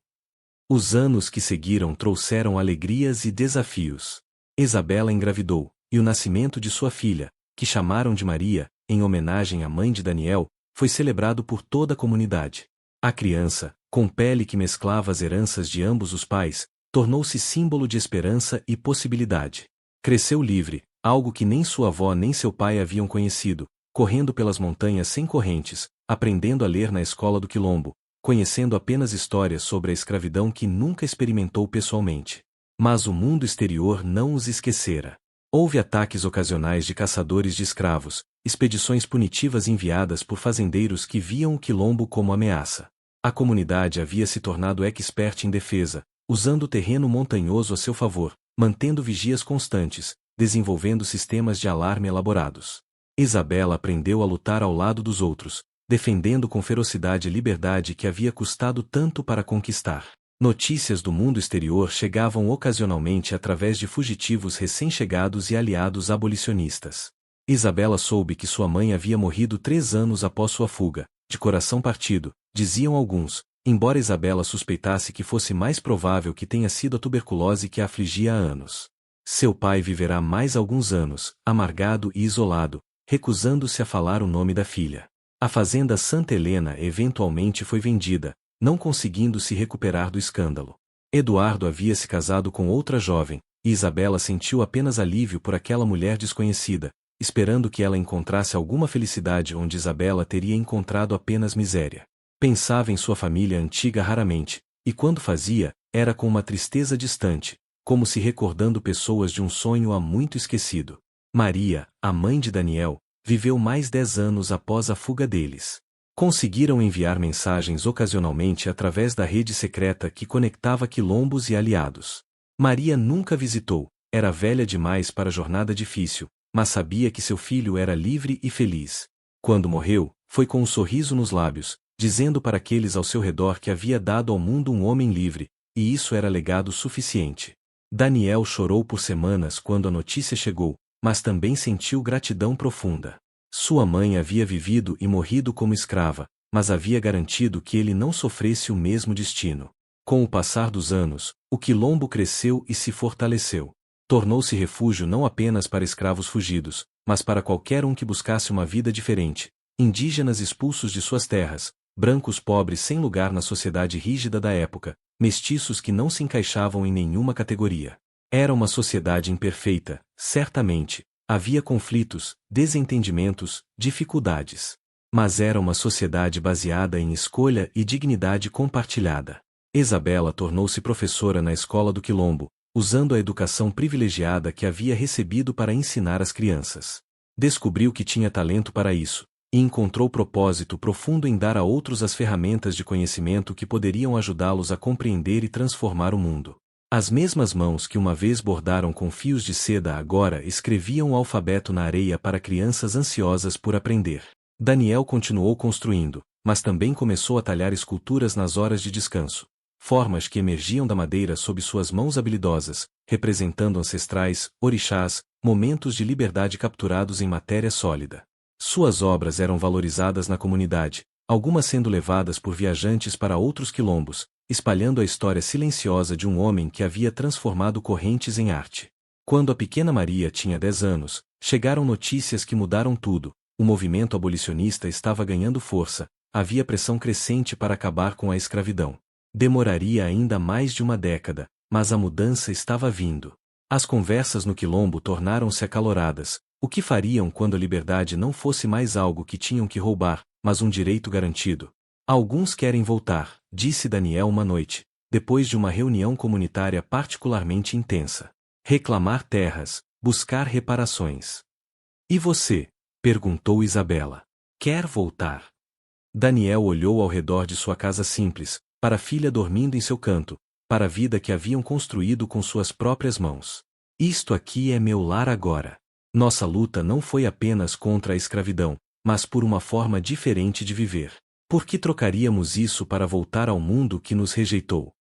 [SPEAKER 1] Os anos que seguiram trouxeram alegrias e desafios. Isabela engravidou, e o nascimento de sua filha, que chamaram de Maria, em homenagem à mãe de Daniel, foi celebrado por toda a comunidade. A criança, com pele que mesclava as heranças de ambos os pais, tornou-se símbolo de esperança e possibilidade. Cresceu livre, algo que nem sua avó nem seu pai haviam conhecido, correndo pelas montanhas sem correntes, aprendendo a ler na escola do Quilombo, conhecendo apenas histórias sobre a escravidão que nunca experimentou pessoalmente. Mas o mundo exterior não os esquecera. Houve ataques ocasionais de caçadores de escravos, expedições punitivas enviadas por fazendeiros que viam o Quilombo como ameaça. A comunidade havia se tornado expert em defesa, usando o terreno montanhoso a seu favor, mantendo vigias constantes, desenvolvendo sistemas de alarme elaborados. Isabela aprendeu a lutar ao lado dos outros, defendendo com ferocidade a liberdade que havia custado tanto para conquistar. Notícias do mundo exterior chegavam ocasionalmente através de fugitivos recém-chegados e aliados abolicionistas. Isabela soube que sua mãe havia morrido 3 anos após sua fuga, de coração partido, diziam alguns, embora Isabela suspeitasse que fosse mais provável que tenha sido a tuberculose que a afligia há anos. Seu pai viverá mais alguns anos, amargado e isolado, recusando-se a falar o nome da filha. A fazenda Santa Helena eventualmente foi vendida, não conseguindo se recuperar do escândalo. Eduardo havia se casado com outra jovem, e Isabela sentiu apenas alívio por aquela mulher desconhecida, esperando que ela encontrasse alguma felicidade onde Isabela teria encontrado apenas miséria. Pensava em sua família antiga raramente, e quando fazia, era com uma tristeza distante, como se recordando pessoas de um sonho há muito esquecido. Maria, a mãe de Daniel, viveu mais 10 anos após a fuga deles. Conseguiram enviar mensagens ocasionalmente através da rede secreta que conectava quilombos e aliados. Maria nunca visitou, era velha demais para a jornada difícil, mas sabia que seu filho era livre e feliz. Quando morreu, foi com um sorriso nos lábios, dizendo para aqueles ao seu redor que havia dado ao mundo um homem livre, e isso era legado suficiente. Daniel chorou por semanas quando a notícia chegou, mas também sentiu gratidão profunda. Sua mãe havia vivido e morrido como escrava, mas havia garantido que ele não sofresse o mesmo destino. Com o passar dos anos, o Quilombo cresceu e se fortaleceu. Tornou-se refúgio não apenas para escravos fugidos, mas para qualquer um que buscasse uma vida diferente, indígenas expulsos de suas terras, brancos pobres sem lugar na sociedade rígida da época, mestiços que não se encaixavam em nenhuma categoria. Era uma sociedade imperfeita, certamente, havia conflitos, desentendimentos, dificuldades. Mas era uma sociedade baseada em escolha e dignidade compartilhada. Isabela tornou-se professora na escola do Quilombo, usando a educação privilegiada que havia recebido para ensinar as crianças. Descobriu que tinha talento para isso, e encontrou propósito profundo em dar a outros as ferramentas de conhecimento que poderiam ajudá-los a compreender e transformar o mundo. As mesmas mãos que uma vez bordaram com fios de seda agora escreviam o alfabeto na areia para crianças ansiosas por aprender. Daniel continuou construindo, mas também começou a talhar esculturas nas horas de descanso. Formas que emergiam da madeira sob suas mãos habilidosas, representando ancestrais, orixás, momentos de liberdade capturados em matéria sólida. Suas obras eram valorizadas na comunidade, algumas sendo levadas por viajantes para outros quilombos, espalhando a história silenciosa de um homem que havia transformado correntes em arte. Quando a pequena Maria tinha 10 anos, chegaram notícias que mudaram tudo. O movimento abolicionista estava ganhando força, havia pressão crescente para acabar com a escravidão. Demoraria ainda mais de uma década, mas a mudança estava vindo. As conversas no quilombo tornaram-se acaloradas. O que fariam quando a liberdade não fosse mais algo que tinham que roubar, mas um direito garantido? Alguns querem voltar, disse Daniel uma noite, depois de uma reunião comunitária particularmente intensa. Reclamar terras, buscar reparações. E você? Perguntou Isabela. Quer voltar? Daniel olhou ao redor de sua casa simples, para a filha dormindo em seu canto, para a vida que haviam construído com suas próprias mãos. Isto aqui é meu lar agora. Nossa luta não foi apenas contra a escravidão, mas por uma forma diferente de viver. Por que trocaríamos isso para voltar ao mundo que nos rejeitou?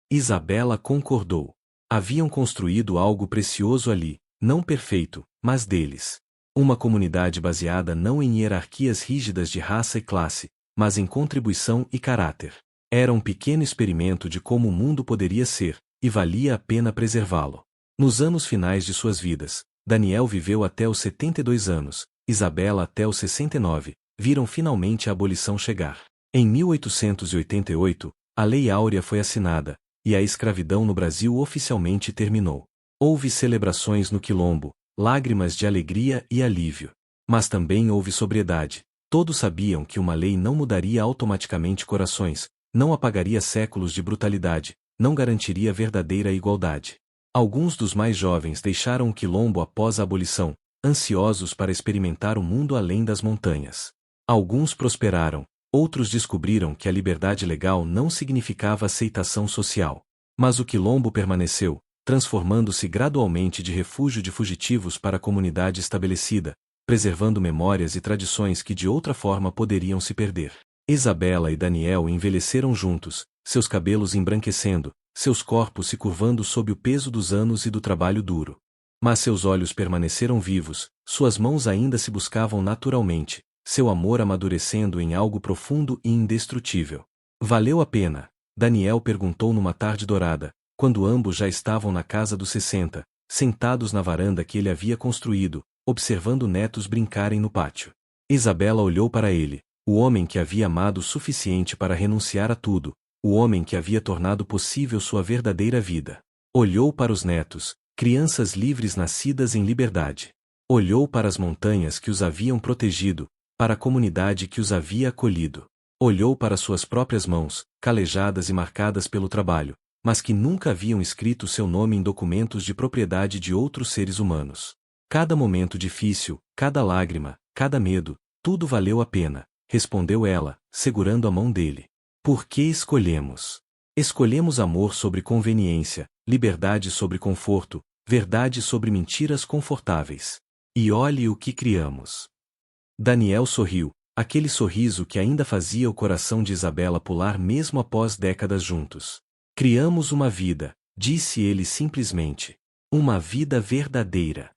[SPEAKER 1] Isabela concordou. Haviam construído algo precioso ali, não perfeito, mas deles. Uma comunidade baseada não em hierarquias rígidas de raça e classe, mas em contribuição e caráter. Era um pequeno experimento de como o mundo poderia ser, e valia a pena preservá-lo. Nos anos finais de suas vidas, Daniel viveu até os 72 anos, Isabela até os 69, viram finalmente a abolição chegar. Em 1888, a Lei Áurea foi assinada, e a escravidão no Brasil oficialmente terminou. Houve celebrações no quilombo, lágrimas de alegria e alívio. Mas também houve sobriedade. Todos sabiam que uma lei não mudaria automaticamente corações, não apagaria séculos de brutalidade, não garantiria verdadeira igualdade. Alguns dos mais jovens deixaram o quilombo após a abolição, ansiosos para experimentar o mundo além das montanhas. Alguns prosperaram, outros descobriram que a liberdade legal não significava aceitação social. Mas o quilombo permaneceu, transformando-se gradualmente de refúgio de fugitivos para comunidade estabelecida, preservando memórias e tradições que de outra forma poderiam se perder. Isabela e Daniel envelheceram juntos, seus cabelos embranquecendo, seus corpos se curvando sob o peso dos anos e do trabalho duro. Mas seus olhos permaneceram vivos, suas mãos ainda se buscavam naturalmente, seu amor amadurecendo em algo profundo e indestrutível. Valeu a pena? Daniel perguntou numa tarde dourada, quando ambos já estavam na casa dos 60, sentados na varanda que ele havia construído, observando netos brincarem no pátio. Isabela olhou para ele, o homem que havia amado o suficiente para renunciar a tudo, o homem que havia tornado possível sua verdadeira vida. Olhou para os netos, crianças livres nascidas em liberdade. Olhou para as montanhas que os haviam protegido, para a comunidade que os havia acolhido. Olhou para suas próprias mãos, calejadas e marcadas pelo trabalho, mas que nunca haviam escrito seu nome em documentos de propriedade de outros seres humanos. Cada momento difícil, cada lágrima, cada medo, tudo valeu a pena, respondeu ela, segurando a mão dele. Por que escolhemos? Escolhemos amor sobre conveniência, liberdade sobre conforto, verdade sobre mentiras confortáveis. E olhe o que criamos. Daniel sorriu, aquele sorriso que ainda fazia o coração de Isabela pular mesmo após décadas juntos. Criamos uma vida, disse ele simplesmente. Uma vida verdadeira.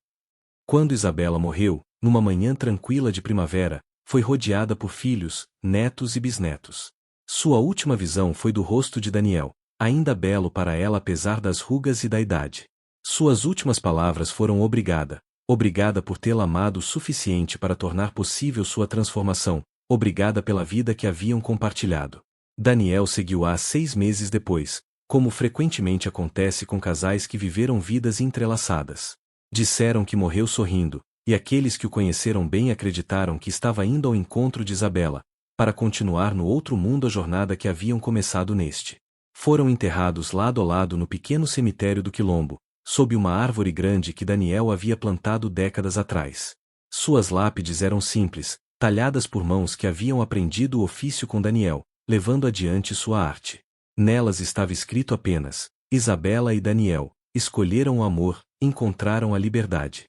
[SPEAKER 1] Quando Isabela morreu, numa manhã tranquila de primavera, foi rodeada por filhos, netos e bisnetos. Sua última visão foi do rosto de Daniel, ainda belo para ela apesar das rugas e da idade. Suas últimas palavras foram obrigada, obrigada por tê-la amado o suficiente para tornar possível sua transformação, obrigada pela vida que haviam compartilhado. Daniel seguiu-a 6 meses depois, como frequentemente acontece com casais que viveram vidas entrelaçadas. Disseram que morreu sorrindo, e aqueles que o conheceram bem acreditaram que estava indo ao encontro de Isabela, para continuar no outro mundo a jornada que haviam começado neste. Foram enterrados lado a lado no pequeno cemitério do Quilombo, sob uma árvore grande que Daniel havia plantado décadas atrás. Suas lápides eram simples, talhadas por mãos que haviam aprendido o ofício com Daniel, levando adiante sua arte. Nelas estava escrito apenas: Isabela e Daniel escolheram o amor, encontraram a liberdade.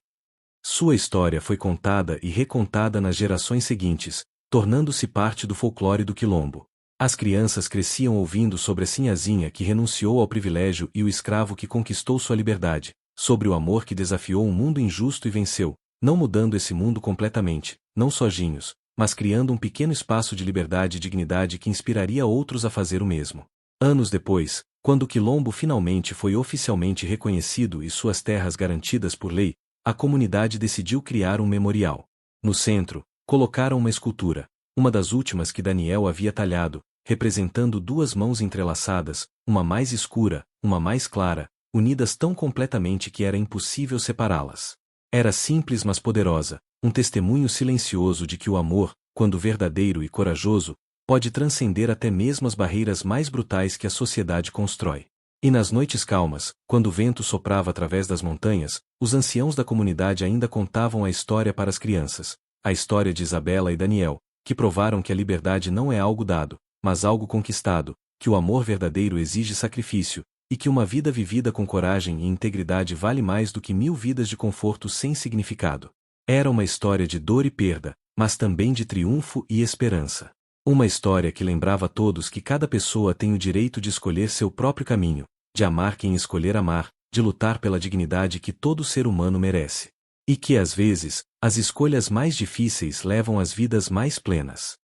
[SPEAKER 1] Sua história foi contada e recontada nas gerações seguintes, tornando-se parte do folclore do Quilombo. As crianças cresciam ouvindo sobre a sinhazinha que renunciou ao privilégio e o escravo que conquistou sua liberdade, sobre o amor que desafiou um mundo injusto e venceu, não mudando esse mundo completamente, não sozinhos, mas criando um pequeno espaço de liberdade e dignidade que inspiraria outros a fazer o mesmo. Anos depois, quando o Quilombo finalmente foi oficialmente reconhecido e suas terras garantidas por lei, a comunidade decidiu criar um memorial. No centro, colocaram uma escultura, uma das últimas que Daniel havia talhado, representando duas mãos entrelaçadas, uma mais escura, uma mais clara, unidas tão completamente que era impossível separá-las. Era simples mas poderosa, um testemunho silencioso de que o amor, quando verdadeiro e corajoso, pode transcender até mesmo as barreiras mais brutais que a sociedade constrói. E nas noites calmas, quando o vento soprava através das montanhas, os anciãos da comunidade ainda contavam a história para as crianças, a história de Isabela e Daniel, que provaram que a liberdade não é algo dado, mas algo conquistado, que o amor verdadeiro exige sacrifício, e que uma vida vivida com coragem e integridade vale mais do que 1000 vidas de conforto sem significado. Era uma história de dor e perda, mas também de triunfo e esperança. Uma história que lembrava a todos que cada pessoa tem o direito de escolher seu próprio caminho, de amar quem escolher amar, de lutar pela dignidade que todo ser humano merece. E que, às vezes, as escolhas mais difíceis levam às vidas mais plenas.